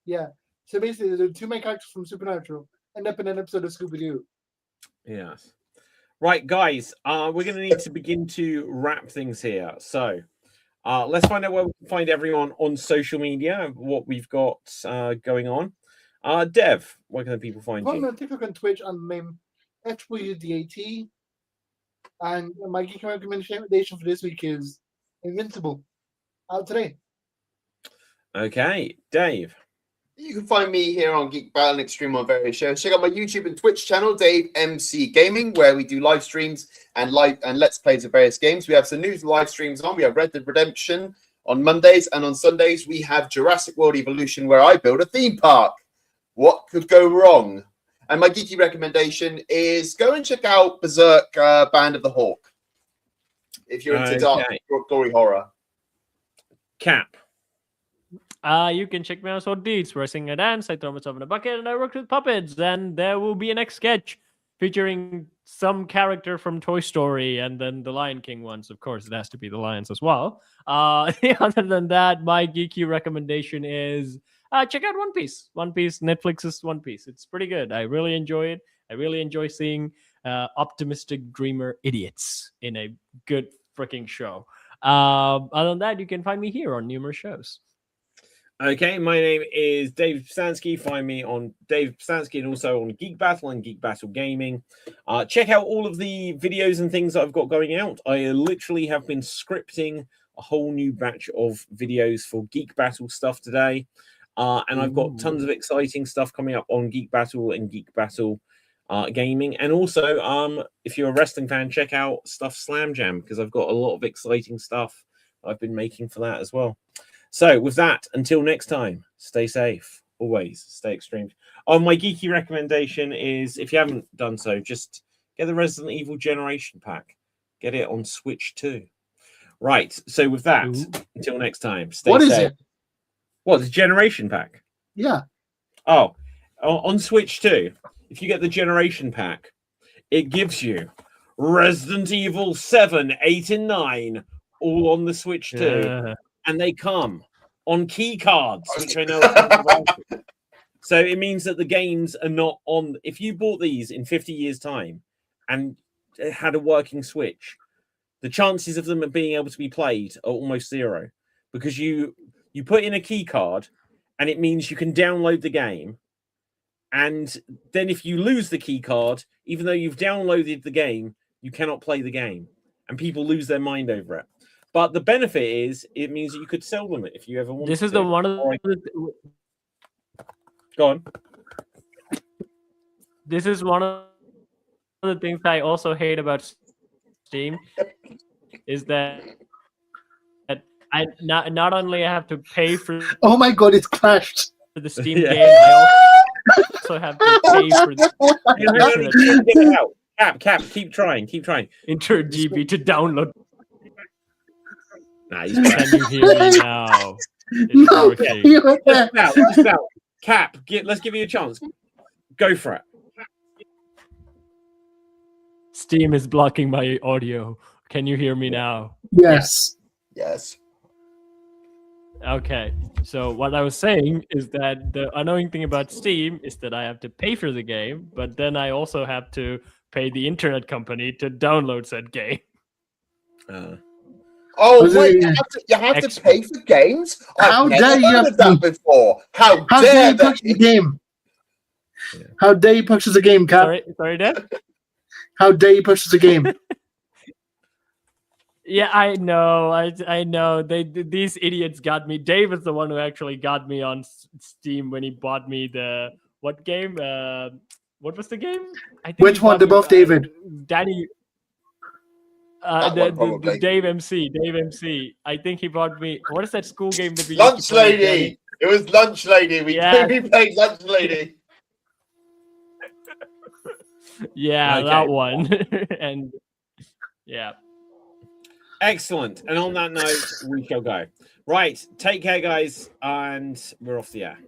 Yeah. So basically, the two main characters from Supernatural end up in an episode of Scooby-Doo. Yes. Right, guys, we're going to need to begin to wrap things here. So let's find out where we can find everyone on social media, what we've got going on. Dev, where can the people find Follow me you? on TikTok and Twitch on MIM HWDAT. And my geek recommendation for this week is Invincible. Out today. Okay, Dave. You can find me here on Geek Battle and Extreme on various shows. Check out my YouTube and Twitch channel, Dave MC Gaming, where we do live streams and let's plays of various games. We have some new live streams on. We have Red Dead Redemption on Mondays, and on Sundays we have Jurassic World Evolution, where I build a theme park. What could go wrong? And my geeky recommendation is go and check out Berserk Band of the Hawk if you're into dark, gory horror. Cap. You can check me out on Deeds, where I sing and dance, I throw myself in a bucket, and I work with puppets. And there will be a next sketch featuring some character from Toy Story, and then the Lion King ones. Of course, it has to be the lions as well. Other than that, my geeky recommendation is check out One Piece. One Piece, Netflix's One Piece. It's pretty good. I really enjoy it. I really enjoy seeing optimistic dreamer idiots in a good freaking show. Other than that, you can find me here on numerous shows. Okay, my name is Dave Psansky. Find me on Dave Psansky and also on Geek Battle and Geek Battle Gaming. Check out all of the videos and things that I've got going out. I literally have been scripting a whole new batch of videos for Geek Battle stuff today. And I've got tons of exciting stuff coming up on Geek Battle and Geek Battle Gaming. And also, if you're a wrestling fan, check out Stuff Slam Jam, because I've got a lot of exciting stuff I've been making for that as well. So with that, until next time, stay safe. Always stay extreme. My geeky recommendation is, if you haven't done so, just get the Resident Evil Generation Pack. Get it on Switch 2. Right. So with that, until next time, stay safe. What is it? What, the Generation Pack? Yeah. Oh, on Switch 2, if you get the Generation Pack, it gives you Resident Evil 7, 8, and 9 all on the Switch 2. Yeah. And they come on key cards, which I know are about. So it means that the games are not on. If you bought these in 50 years' time and had a working Switch, the chances of them being able to be played are almost zero, because you put in a key card and it means you can download the game. And then if you lose the key card, even though you've downloaded the game, you cannot play the game, and people lose their mind over it. But the benefit is, it means that you could sell them if you ever want. This is the one of the. Go on. This is one of the things I also hate about Steam, is that I not only have to pay for Oh my god, it's crashed. the Steam game, I also have to pay for the Get it out. Cap, keep trying. InterGB to download. Nah, Can you hear me now? No, Okay. Just about. Cap, let's give you a chance. Go for it. Steam is blocking my audio. Can you hear me now? Yes. Yes. Okay. So what I was saying is that the annoying thing about Steam is that I have to pay for the game, but then I also have to pay the internet company to download said game. Oh wait, you have to pay for games? How I've dare never you heard of that before. How dare you purchase the they? game? How dare you purchase the game, Cap? Sorry, Dad? How dare you purchase the game? Yeah, I know. I know. These idiots got me. Dave is the one who actually got me on Steam when he bought me the what game? What was the game? I think Which one? They're both David. Danny. The Dave MC. I think he bought me. What is that school game that we used Lunch to play, Lady. Danny? It was Lunch Lady. We played Lunch Lady. Yeah, Okay. that one. And yeah. Excellent. And on that note, we shall go. Right. Take care, guys. And we're off the air.